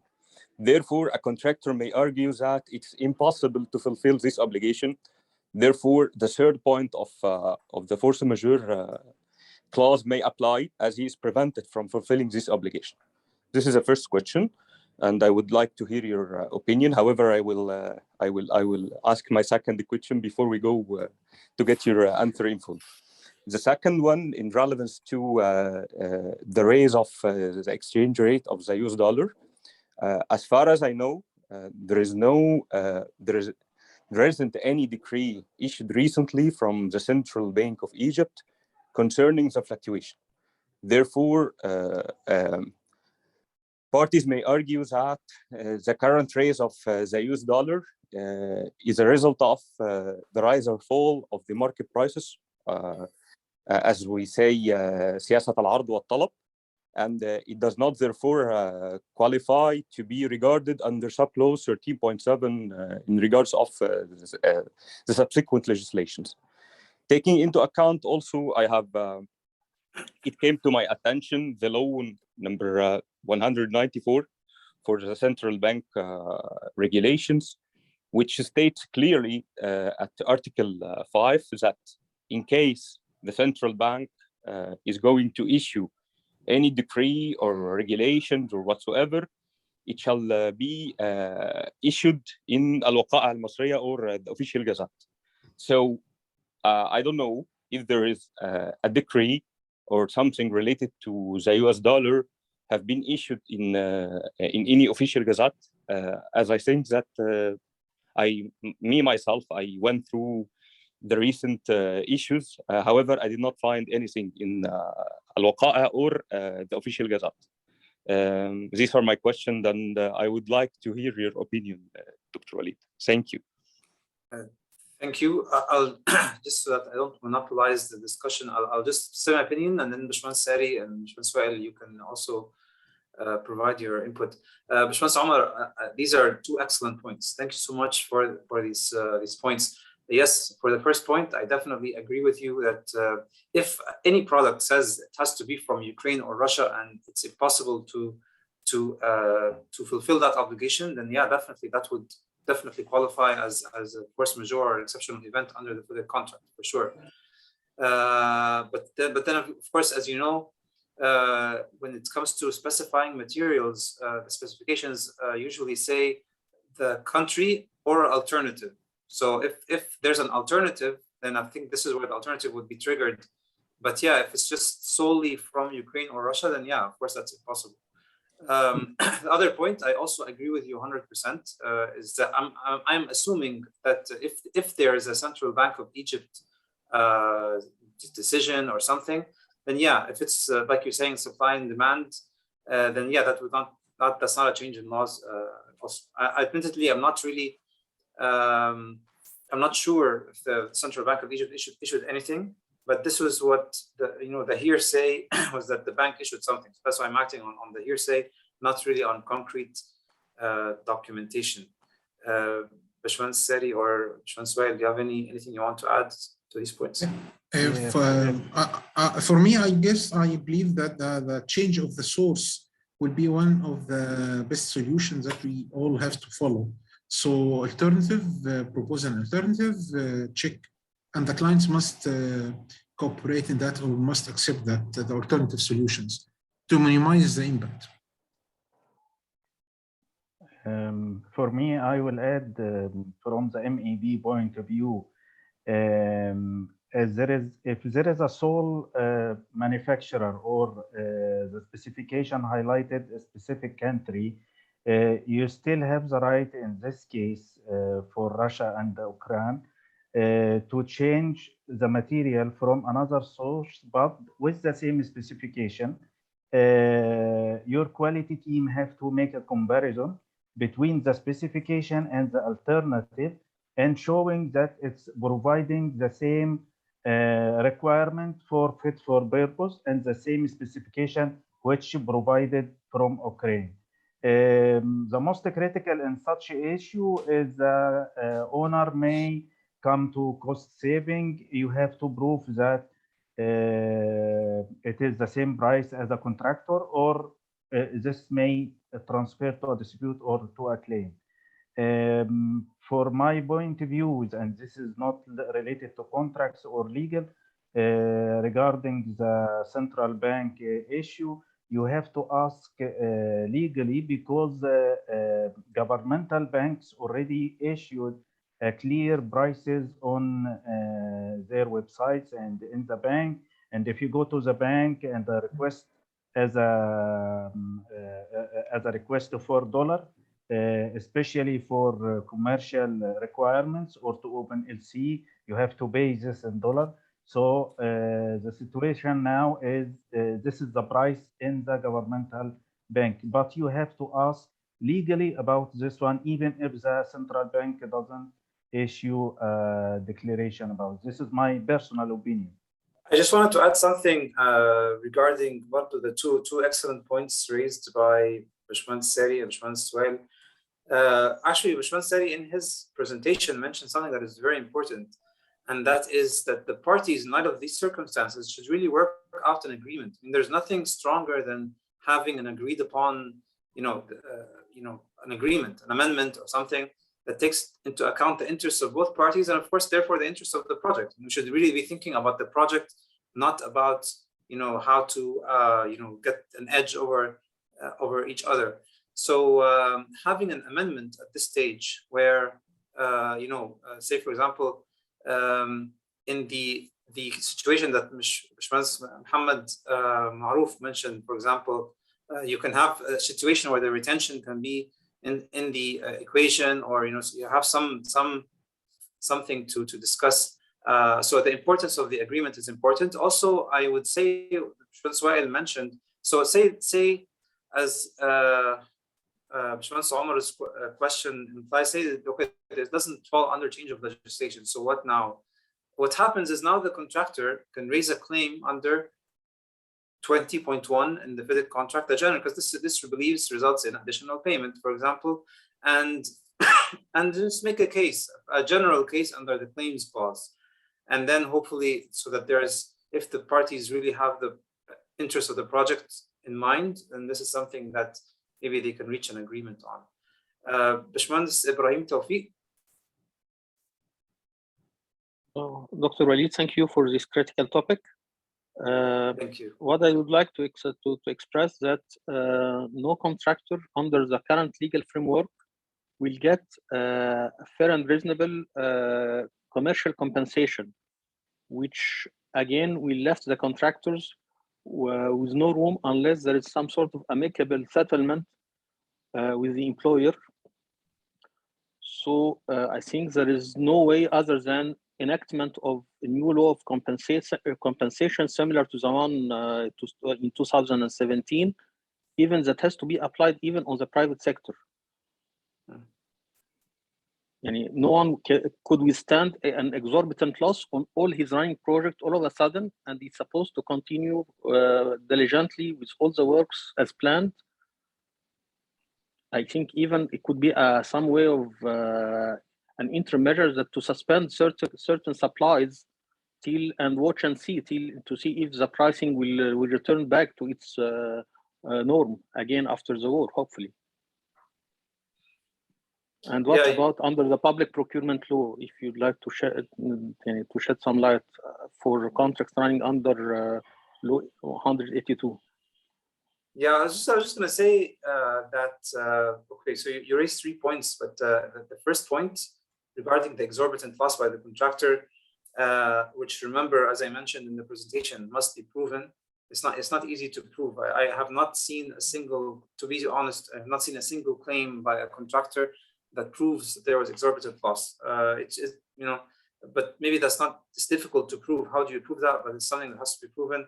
Therefore, a contractor may argue that it's impossible to fulfill this obligation. Therefore, the third point of the force majeure clause may apply, as he is prevented from fulfilling this obligation. This is the first question, and I would like to hear your opinion. However, I will ask my second question before we go to get your answer in full. The second one, in relevance to the raise of the exchange rate of the US dollar, as far as I know, there isn't any decree issued recently from the Central Bank of Egypt concerning the fluctuation. Therefore, parties may argue that the current raise of the US dollar is a result of the rise or fall of the market prices, as we say, سياسة العرض والطلب, and it does not therefore qualify to be regarded under sub-clause 13.7 in regards of the subsequent legislations. Taking into account also, I have, it came to my attention, the law number 194 for the central bank regulations, which states clearly at Article 5 that in case the central bank is going to issue any decree or regulations or whatsoever, it shall be issued in al-Waqa'a al-Masriya or the official gazette. So I don't know if there is a decree or something related to the US dollar have been issued in any official gazette, as I think that myself, I went through the recent issues. However, I did not find anything in Al-Waqa'a or the official gazette. These are my questions, and I would like to hear your opinion, Dr. Walid. Thank you. Thank you. I'll just so that I don't monopolize the discussion, I'll just say my opinion, and then Bashman Sari and Bashman Suhail, you can also provide your input. Bashman Omar, these are 2 excellent points. Thank you so much for these points. Yes, for the first point, I definitely agree with you that if any product says it has to be from Ukraine or Russia and it's impossible to fulfill that obligation, then yeah, definitely that would definitely qualify as a force majeure or exceptional event under the contract for sure. But then of course, as you know, when it comes to specifying materials, the specifications usually say the country or alternative. So if there's an alternative, then I think this is where the alternative would be triggered. But yeah, if it's just solely from Ukraine or Russia, then yeah, of course that's impossible. The other point, I also agree with you 100%, is that I'm assuming that if there is a central bank of Egypt decision or something, then yeah, if it's like you're saying, supply and demand, then yeah, that's not a change in laws. Admittedly, I'm not really, I'm not sure if the central bank of Egypt issued anything, but this was what the hearsay was, that the bank issued something. So that's why I'm acting on the hearsay, not really on concrete documentation. Bashwan Seri or Bashwan Suhail, do you have anything you want to add to these points? For me, I guess I believe that the change of the source will be one of the best solutions that we all have to follow. So alternative, propose an alternative, check, and the clients must cooperate in that, or must accept that the alternative solutions to minimize the impact. For me, I will add from the MEB point of view, if there is a sole manufacturer or the specification highlighted a specific country, you still have the right in this case for Russia and Ukraine to change the material from another source, but with the same specification. Your quality team have to make a comparison between the specification and the alternative, and showing that it's providing the same requirement for fit for purpose and the same specification which provided from Ukraine. The most critical in such issue is the owner may come to cost saving. You have to prove that it is the same price as a contractor, or this may transfer to a dispute or to a claim. For my point of view, and this is not related to contracts or legal, regarding the central bank issue, you have to ask legally, because governmental banks already issued clear prices on their websites and in the bank. And if you go to the bank and request as a request for $4, especially for commercial requirements or to open LC, you have to pay this in $. So the situation now is this is the price in the governmental bank, but you have to ask legally about this one, even if the central bank doesn't issue a declaration about. This is my personal opinion. I just wanted to add something regarding one of the two excellent points raised by Bashwan Seri and Bashwan Suhail. Actually, Bashwan Seri in his presentation mentioned something that is very important, and that is that the parties in light of these circumstances should really work out an agreement. I mean, there's nothing stronger than having an agreed upon, an agreement, an amendment or something that takes into account the interests of both parties, and of course, therefore, the interests of the project. We should really be thinking about the project, not about how to get an edge over each other. So having an amendment at this stage, where say for example, in the situation that Muhammad Maruf mentioned, for example, you can have a situation where the retention can be in the equation, or so you have something to discuss. So the importance of the agreement is important. Also, I would say, Suhail mentioned, so say as Omar's question implies, say that, okay, it doesn't fall under change of legislation. So what now? What happens is now the contractor can raise a claim under 20.1 in the fitted contract, the general, because this believes results in additional payment, for example, and just make a case, a general case under the claims clause, and then hopefully, so that if the parties really have the interest of the project in mind, then this is something that maybe they can reach an agreement on. Bashmans Ibrahim Tawfiq. Dr. Walid, thank you for this critical topic. Thank you. What I would like to express that no contractor under the current legal framework will get fair and reasonable commercial compensation, which again will left the contractors with no room unless there is some sort of amicable settlement with the employer. So I think there is no way other than enactment of a new law of compensation similar to the one in 2017, even that has to be applied even on the private sector. No one could withstand an exorbitant loss on all his running project all of a sudden, and he's supposed to continue diligently with all the works as planned. I think even it could be some way of an interim measure that to suspend certain supplies till and watch and see to see if the pricing will return back to its norm again after the war, hopefully. And what about under the public procurement law, if you'd like to shed some light for contracts running under law 182? Yeah, I was just going to say that, okay, so you raised 3 points, but the first point regarding the exorbitant loss by the contractor, which remember, as I mentioned in the presentation, must be proven. It's not easy to prove. I have not seen a single, to be honest, I have not seen a single claim by a contractor that proves that there was exorbitant loss. But maybe it's difficult to prove. How do you prove that? But it's something that has to be proven.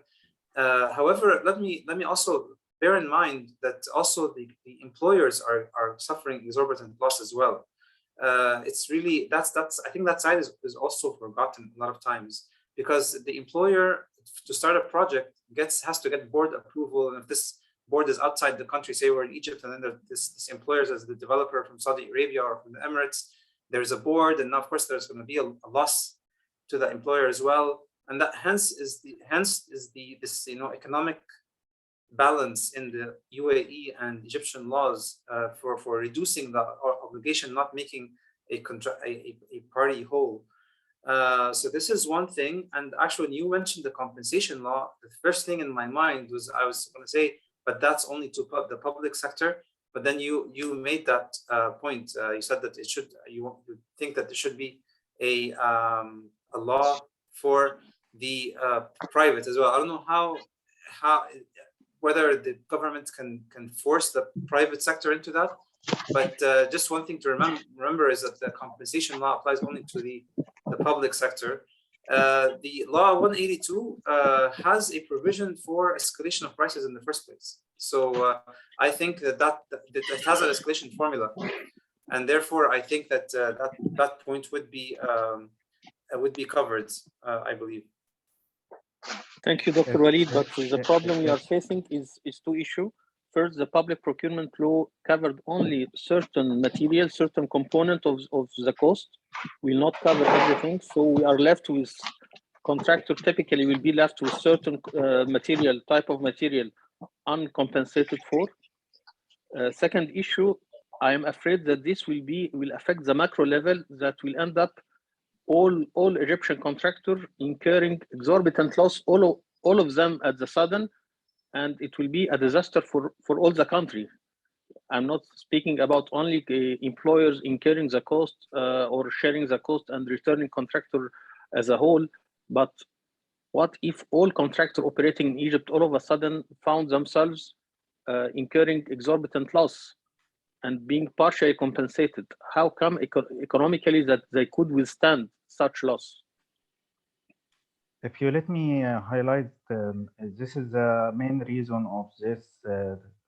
However, let me also bear in mind that also the employers are suffering exorbitant loss as well. It's really I think that side is also forgotten a lot of times, because the employer, to start a project, has to get board approval, and if this board is outside the country, say we're in Egypt, and then this employers as the developer from Saudi Arabia or from the Emirates, there's a board, and of course there's going to be a loss to the employer as well, and that hence is this economic balance in the UAE and Egyptian laws for reducing the obligation, not making a party whole. So this is one thing. And actually, when you mentioned the compensation law, the first thing in my mind was I was going to say, but that's only to the public sector. But then you made that point. You said that you think that there should be a law for the private as well. I don't know how whether the government can force the private sector into that. But just one thing to remember is that the compensation law applies only to the public sector. The law 182 has a provision for escalation of prices in the first place. So I think that it has an escalation formula, and therefore I think that that point would be covered, I believe. Thank you, Dr. Walid. But the problem we are facing is two issues. First, the public procurement law covered only certain materials, certain component of the cost, will not cover everything. So we are left with contractor typically will be left with certain type of material uncompensated for. Second issue, I am afraid that this will affect the macro level, that will end up all Egyptian contractors incurring exorbitant loss, all of them at the sudden, and it will be a disaster for all the country. I'm not speaking about only employers incurring the cost or sharing the cost and returning contractor as a whole, but what if all contractors operating in Egypt all of a sudden found themselves incurring exorbitant loss and being partially compensated? How come economically that they could withstand such loss? If you let me highlight, this is the main reason of this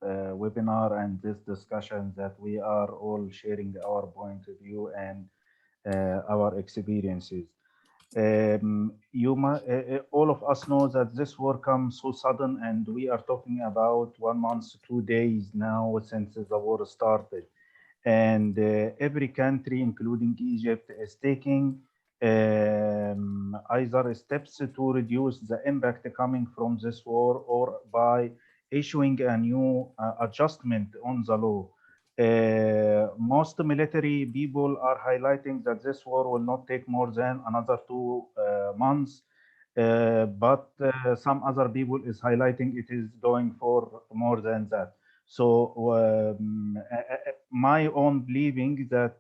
webinar and this discussion, that we are all sharing our point of view and our experiences. All of us know that this war comes so sudden, and we are talking about 1 month, 2 days now since the war started. And every country, including Egypt, is taking either steps to reduce the impact coming from this war, or by issuing a new adjustment on the law. Most military people are highlighting that this war will not take more than another 2 months, but some other people is highlighting it is going for more than that. So my own believing that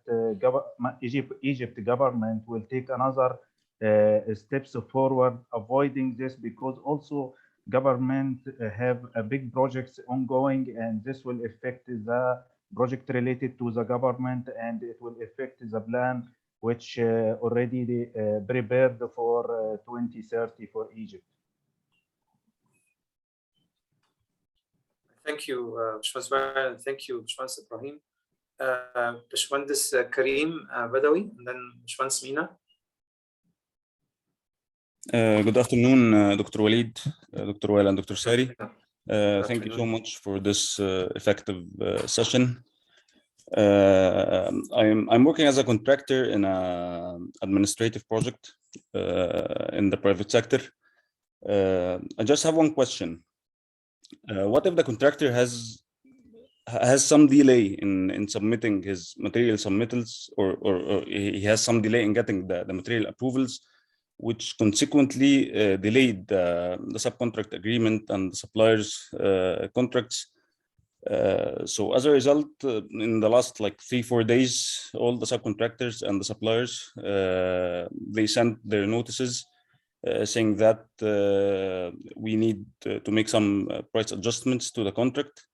Egypt government will take another steps forward avoiding this, because also government have a big projects ongoing, and this will affect the project related to the government, and it will affect the plan which already prepared for 2030 for Egypt. Thank you, Bashwans, and thank you, Bashwans Ibrahim. Bashwandis Karim Badawi, and then Bashwans Mina. Good afternoon, Dr. Walid, Dr. Wael, and Dr. Sari. Thank you so much for this effective session. I'm working as a contractor in an administrative project in the private sector. I just have one question. What if the contractor has some delay in submitting his material submittals, or he has some delay in getting the material approvals, which consequently delayed the subcontract agreement and the suppliers' contracts? So as a result, in the last like 3-4 days, all the subcontractors and the suppliers, they sent their notices saying that we need to make some price adjustments to the contract.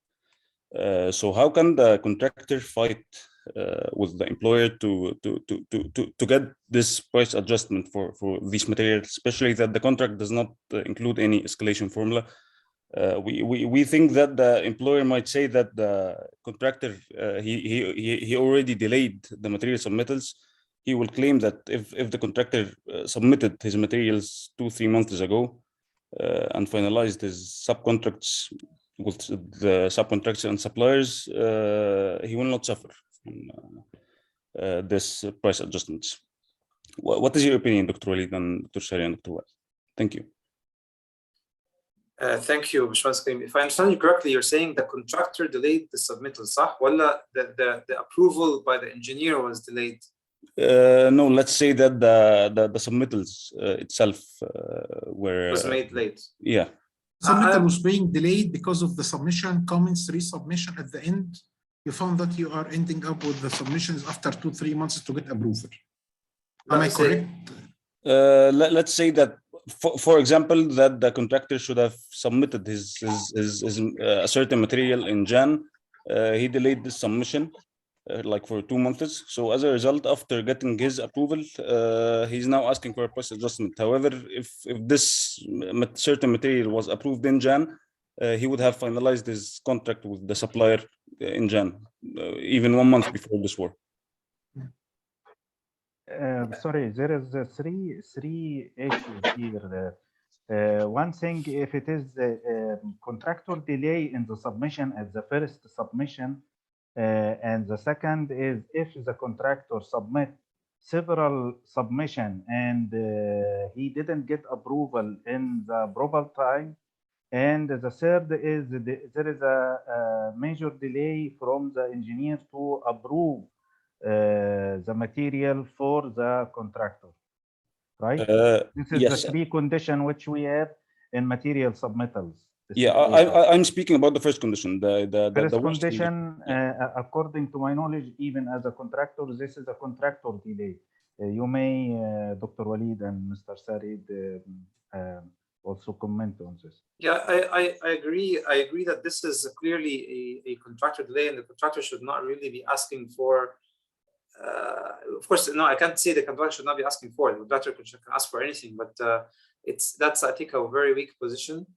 So how can the contractor fight with the employer to get this price adjustment for these materials, especially that the contract does not include any escalation formula? We think that the employer might say that the contractor he already delayed the material submittals. He will claim that if the contractor submitted his materials 2-3 months ago and finalized his subcontracts with the subcontractors and suppliers, he will not suffer from this price adjustments. What is your opinion, Dr. Walid and Dr. Sari and Dr. Wael? Thank you. Thank you, Bashwans Karim. If I understand you correctly, you're saying the contractor delayed the submittal, صح? Wala the approval by the engineer was delayed? No, let's say that the submittals itself were was made late. Yeah. Submittal was being delayed because of the submission, comments, resubmission at the end. You found that you are ending up with the submissions after 2-3 months to get approval. Am I correct? Let's say that, for example, that the contractor should have submitted his a certain material in Jan. He delayed the submission like for 2 months. So as a result, after getting his approval, he's now asking for a price adjustment. However, if this certain material was approved in Jan, he would have finalized his contract with the supplier in Jan, even 1 month before this war. Sorry, there is three issues here. One thing, if it is contractor delay in the submission at the first submission, and the second is if the contractor submit several submission and he didn't get approval in the proper time, and the third is there is a major delay from the engineer to approve the material for the contractor, right? This is yes. the 3 conditions which we have in material submittals. Yeah, I'm speaking about the first condition. The first condition, according to my knowledge, even as a contractor, this is a contractor delay. You may, Dr. Walid and Mr. Sarid, also comment on this. Yeah, I agree. I agree that this is clearly a contractor delay, and the contractor should not really be asking for. Of course, no, I can't say the contractor should not be asking for it. The contractor can ask for anything, but that's I think a very weak position.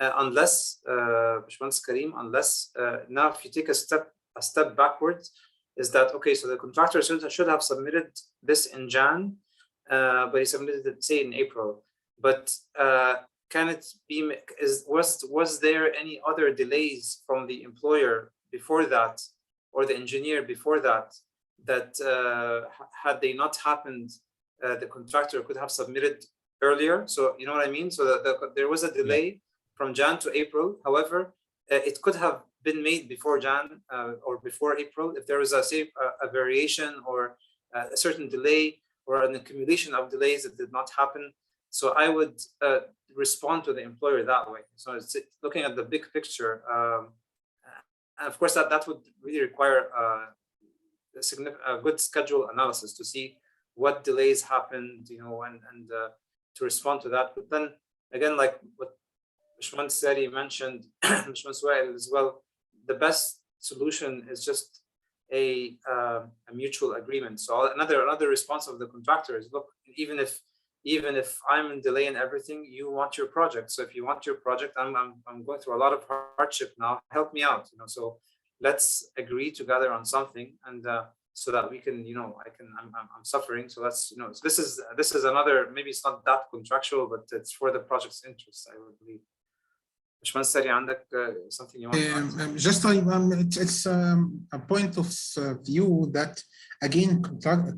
Unless Bashwans Karim, unless now if you take a step backwards, is that okay? So the contractor should have submitted this in Jan, but he submitted it say in April. But can it be? Was there any other delays from the employer before that, or the engineer before that? That had they not happened, the contractor could have submitted earlier. So you know what I mean. So there was a delay. Yeah. From Jan to April. However, it could have been made before Jan or before April if there was a variation or a certain delay or an accumulation of delays that did not happen. So I would respond to the employer that way. So it's looking at the big picture. of course, that would really require a good schedule analysis to see what delays happened, you know, and to respond to that. But then again, like what Mr. Sari mentioned, Mr. Suhail as well, the best solution is just a mutual agreement. So another response of the contractor is, look, even if I'm in delay in everything, you want your project. So if you want your project, I'm going through a lot of hardship now. Help me out, you know. So let's agree together on something, and so that we can, you know, I'm suffering. So that's, you know, this is another, maybe it's not that contractual, but it's for the project's interest, I would believe. Bashman Sari, عندك something you want to add? Just it's a point of view that, again,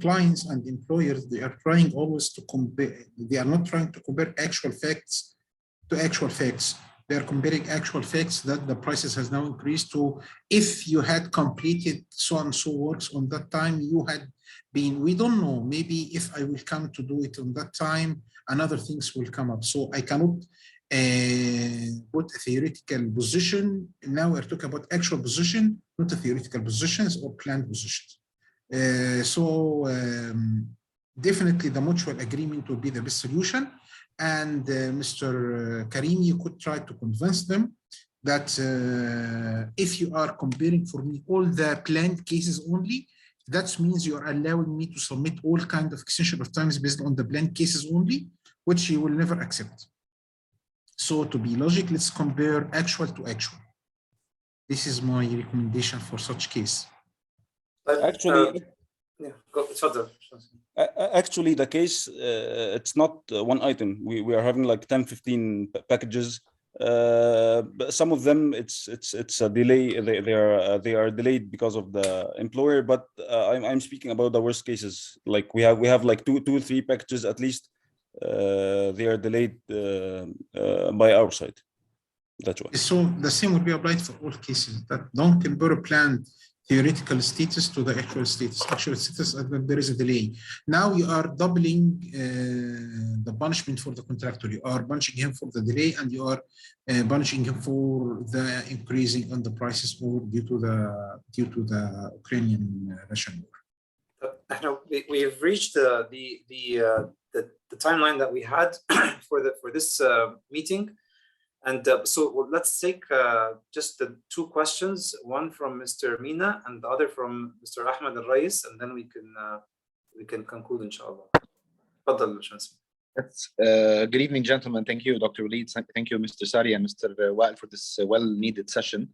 clients and employers, they are trying always to compare. They are not trying to compare actual facts to actual facts. They are comparing actual facts that the prices has now increased to, if you had completed so and so works on that time, you had been, we don't know, maybe if I will come to do it on that time, another things will come up. So I cannot put a theoretical position. Now we're talking about actual position, not a theoretical positions or planned positions. Definitely the mutual agreement would be the best solution. And Mr. Karim, you could try to convince them that if you are comparing for me all the planned cases only, that means you are allowing me to submit all kinds of extension of times based on the planned cases only, which you will never accept. So to be logic, let's compare actual to actual. This is my recommendation for such case. Actually, yeah, go, actually, the case, it's not one item. We are having like 10, 15 packages. But some of them, it's a delay. They are delayed because of the employer. But I'm speaking about the worst cases. Like we have like two, 3 packages at least. They are delayed by our side. That's why. So the same would be applied for all cases. That don't compare a planned theoretical status to the actual status. Actual status, there is a delay. Now you are doubling the punishment for the contractor. You are punishing him for the delay, and you are punishing him for the increasing on the prices or due to the Ukrainian Russian war. I know we've reached the timeline that we had for this meeting. And so let's take just the 2 questions, one from Mr. Mina and the other from Mr. Ahmed Al-Rais, and then we can conclude, inshallah. Yes. Good evening, gentlemen. Thank you, Dr. Walid. Thank you, Mr. Sari and Mr. Wael, for this well-needed session.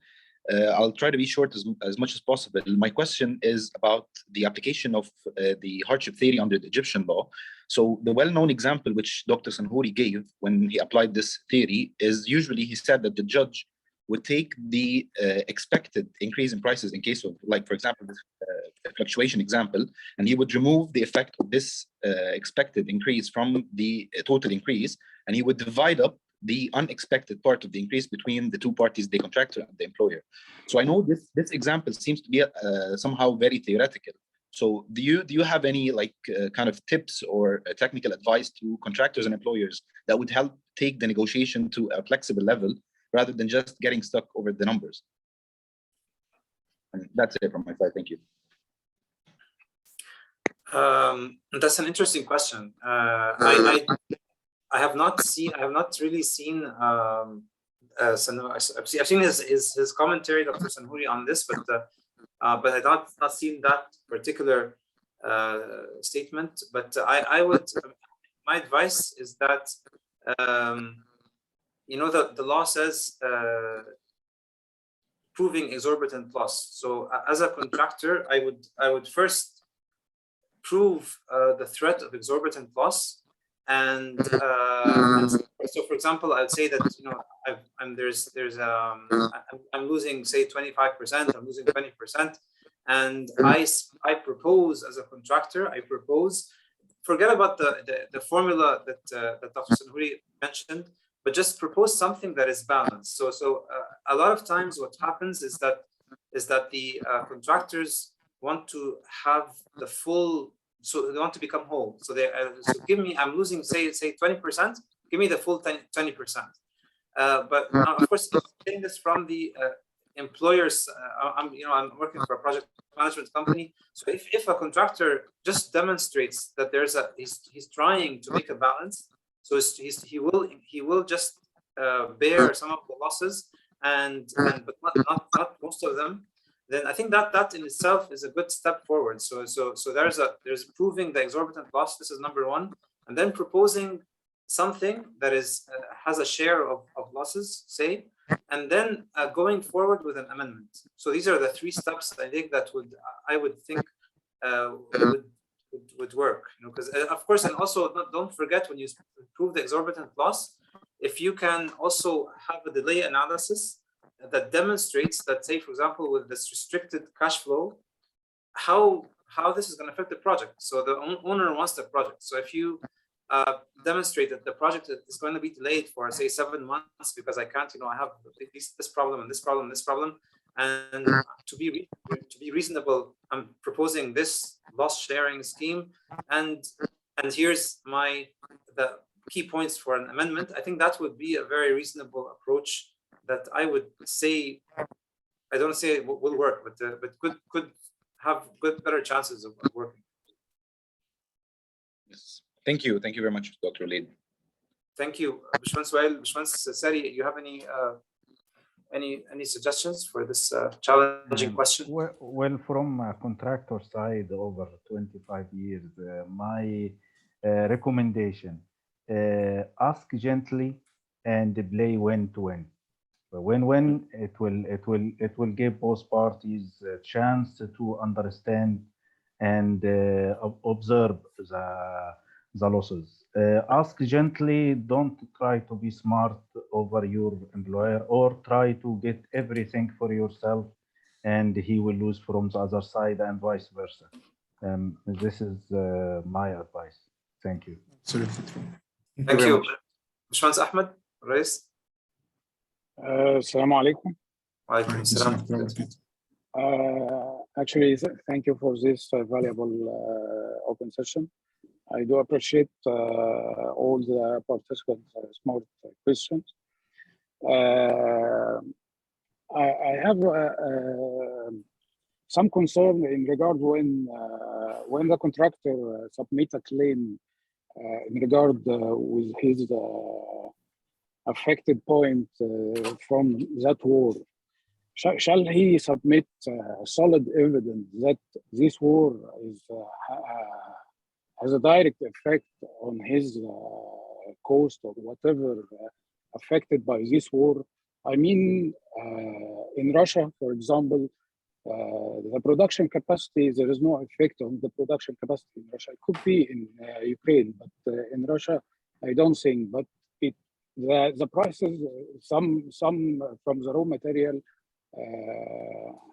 I'll try to be short as much as possible. My question is about the application of the hardship theory under the Egyptian law. So the well-known example which Dr. Sanhouri gave when he applied this theory is usually he said that the judge would take the expected increase in prices in case of, like, for example, this fluctuation example, and he would remove the effect of this expected increase from the total increase, and he would divide up the unexpected part of the increase between the 2 parties, the contractor and the employer. So I know this example seems to be somehow very theoretical. So do you have any kind of tips or technical advice to contractors and employers that would help take the negotiation to a flexible level rather than just getting stuck over the numbers? And that's it from my side. Thank you. That's an interesting question. I have not really seen I've seen his commentary, Dr. Sanhouri, on this, but I not seen that particular statement. But I would, my advice is that you know that the law says proving exorbitant loss. So as a contractor, I would first prove the threat of exorbitant loss. And so, for example, I'd say that, you know, I'm losing, say, 25%. I'm losing 20%, and I propose as a contractor. Forget about the formula that Dr. Sanhouri mentioned, but just propose something that is balanced. So a lot of times, what happens is that the contractors want to have the full. So they want to become whole. So give me, I'm losing, say 20%, give me the full 20%. But of course, I'm saying this from the employers, I'm working for a project management company. So if a contractor just demonstrates that he's trying to make a balance, so he will just bear some of the losses but not most of them, then I think that in itself is a good step forward. So there's proving the exorbitant loss. This is number one, and then proposing something that has a share of losses, say, and then going forward with an amendment. So these are the three steps I think that I would think would work. Because of course, and also don't forget, when you prove the exorbitant loss, if you can also have a delay analysis that demonstrates that, say, for example, with this restricted cash flow, how this is going to affect the project. So the owner wants the project. So if you demonstrate that the project is going to be delayed for, say, 7 months because I can't, I have this problem and this problem, and to be reasonable, I'm proposing this loss sharing scheme, and here's the key points for an amendment. I think that would be a very reasonable approach that I would say, I don't say it will work, but could have better chances of working. Yes. Thank you very much, Dr. Walid. Thank you, Bashwan Suhail. Bashwan Sari, you have any suggestions for this challenging question? Well, from a contractor side, over 25 years, my recommendation: ask gently and play win-to-win. Win-win, it will give both parties a chance to understand and observe the losses. Ask gently, don't try to be smart over your employer or try to get everything for yourself and he will lose from the other side and vice versa. This is my advice. Thank you. Absolutely true. Thank you. Bashwan Ahmed, Rais. Assalamu alaikum. Walaikum assalam. Actually, thank you for this valuable open session. I do appreciate all the participants' smart questions. I have some concern in regard when the contractor submit a claim in regard with his affected point from that war. Shall he submit solid evidence that this war has a direct effect on his cost or whatever affected by this war? I mean, in Russia, for example, the production capacity, there is no effect on the production capacity in Russia. It could be in Ukraine, but in Russia, I don't think. But the prices, some from the raw material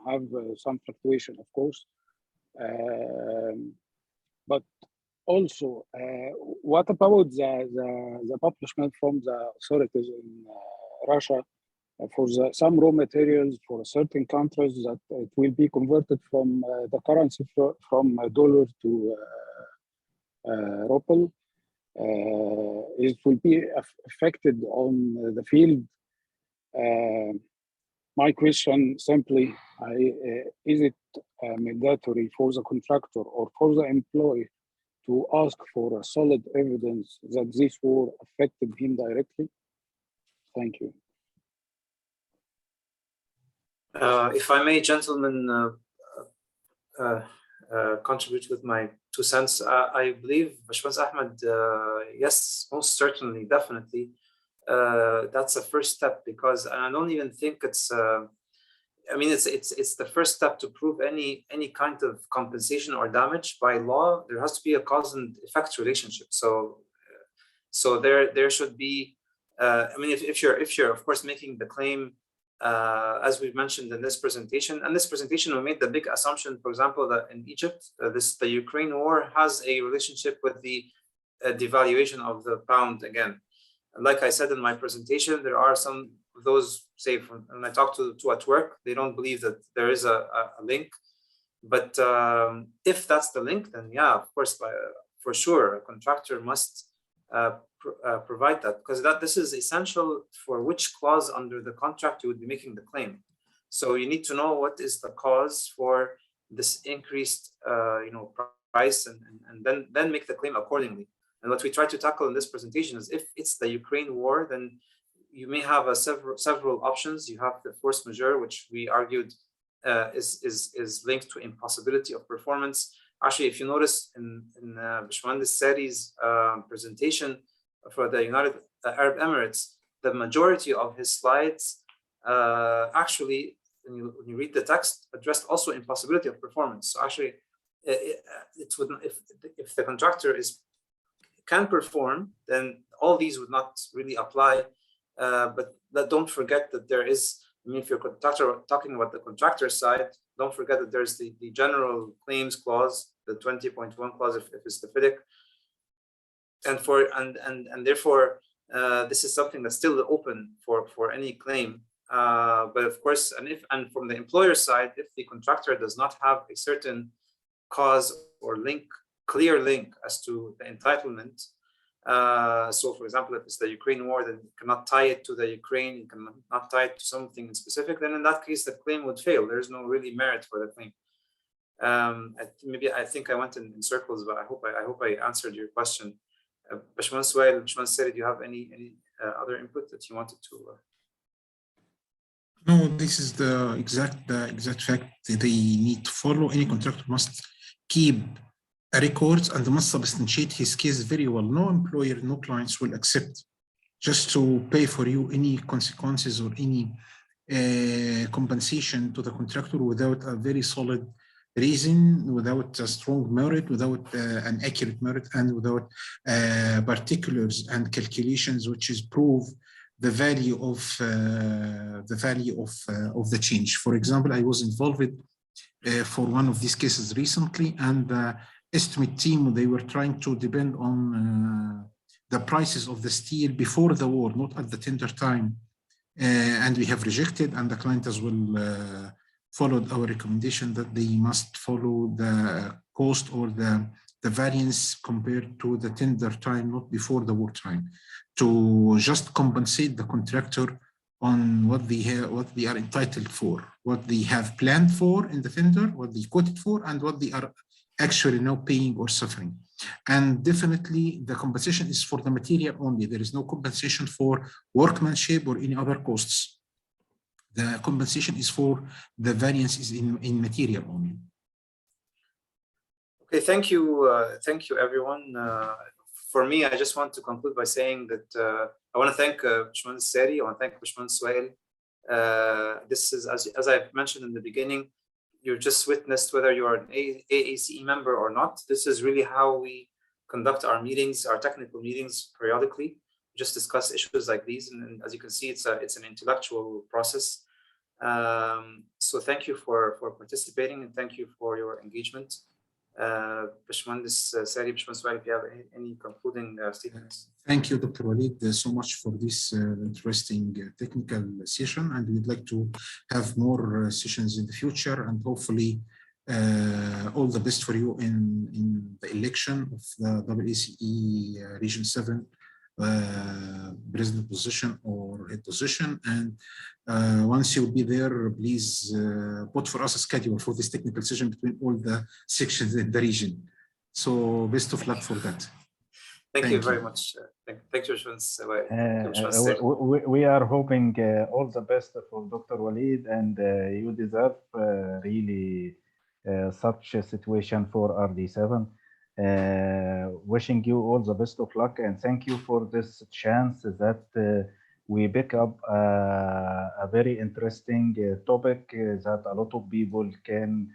have some fluctuation, of course. But also, what about the publishment from the authorities in Russia for some raw materials for certain countries that it will be converted from the currency from dollar to ruble? It will be affected on the field. My question simply, is it mandatory for the contractor or for the employee to ask for a solid evidence that this war affected him directly? Thank you. If I may, gentlemen, contribute with my 2 cents. I believe, Bashwan Ahmed, yes, most certainly, definitely. That's a first step, because I don't even think it's it's the first step to prove any kind of compensation or damage. By law, there has to be a cause and effect relationship. So there should be if you're of course making the claim, as we've mentioned in this presentation, we made the big assumption, for example, that in Egypt, the Ukraine war has a relationship with the devaluation of the pound again. Like I said in my presentation, there are some of those, say, when I talk to at work, they don't believe that there is a link. But if that's the link, then yeah, of course, for sure, a contractor must provide that, because this is essential for which clause under the contract you would be making the claim. So you need to know what is the cause for this increased, price, and then make the claim accordingly. And what we try to tackle in this presentation is, if it's the Ukraine war, then you may have several options. You have the force majeure, which we argued is linked to impossibility of performance. Actually, if you notice in Bashwandas Sari's presentation for the United Arab Emirates, the majority of his slides actually, when you read the text, addressed also impossibility of performance. So actually, it would, if the contractor can perform, then all these would not really apply. But don't forget that there is, if you're talking about the contractor side, don't forget that there's the general claims clause, the 20.1 clause, if it's the FIDIC, and therefore this is something that's still open for any claim. But of course, and from the employer side, if the contractor does not have a certain cause or clear link as to the entitlement. So for example, if it's the Ukraine war, then you cannot tie it to the Ukraine, you cannot tie it to something specific, then in that case, the claim would fail. There's no really merit for the claim. I think I went in circles, but I hope I answered your question. Bashman Suhail, Bashman Sari, do you have any other input that you wanted to? No, this is the exact fact that they need to follow. Any contractor must keep records and must substantiate his case very well. No employer, no clients will accept just to pay for you any consequences or any compensation to the contractor without a very solid reason, without a strong merit, without an accurate merit, and without particulars and calculations which is prove the value of the change. For example, I was involved for one of these cases recently, and the estimate team, they were trying to depend on the prices of the steel before the war, not at the tender time, and we have rejected, and the client as well followed our recommendation that they must follow the cost or the variance compared to the tender time, not before the war time, to just compensate the contractor on what they are entitled for, what they have planned for in the tender, what they quoted for, and what they are actually now paying or suffering. And definitely the compensation is for the material only. There is no compensation for workmanship or any other costs. The compensation is for the variances in material only. Okay, thank you everyone. For me, I just want to conclude by saying that I want to thank Bashman Sari, I want to thank Bashman Suhail. This is, as I've mentioned in the beginning, you just witnessed whether you are an AACE member or not. This is really how we conduct our meetings, our technical meetings periodically. Just discuss issues like these, and as you can see, it's an intellectual process. So thank you for participating, and thank you for your engagement. Bashwandis Sari, Bashwandis Suhail, if you have any concluding statements. Thank you, Dr. Walid, so much for this interesting technical session, and we'd like to have more sessions in the future, and hopefully all the best for you in the election of the AACE Region 7 president position or head position. And once you'll be there, please put for us a schedule for this technical session between all the sections in the region. So best of luck for that. Thank you very much. Thank you, we are hoping all the best for Dr. Walid, and you deserve really such a situation for RD7. Wishing you all the best of luck, and thank you for this chance that we pick up a very interesting topic that a lot of people can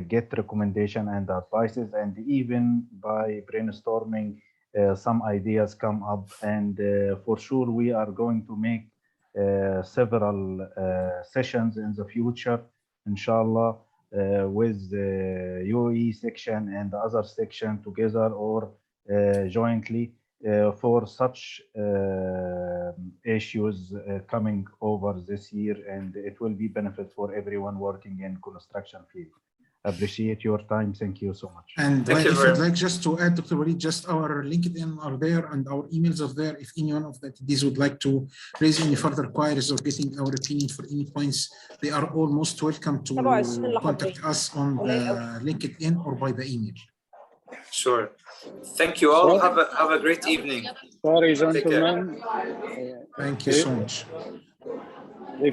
get recommendation and advices, and even by brainstorming some ideas come up. And for sure we are going to make several sessions in the future, inshallah, with the UAE section and the other section together or jointly for such issues coming over this year, and it will be benefit for everyone working in construction field. appreciate your time. Thank you so much. And Thank you if very you'd like just to add, Dr. Walid, just our LinkedIn are there and our emails are there. If anyone of the attendees would like to raise any further queries or getting our opinion for any points, they are all most welcome to contact us on the LinkedIn or by the email. Sure. Thank you all. Have a great evening. Sorry, Take care. gentlemen. Thank you so much. If you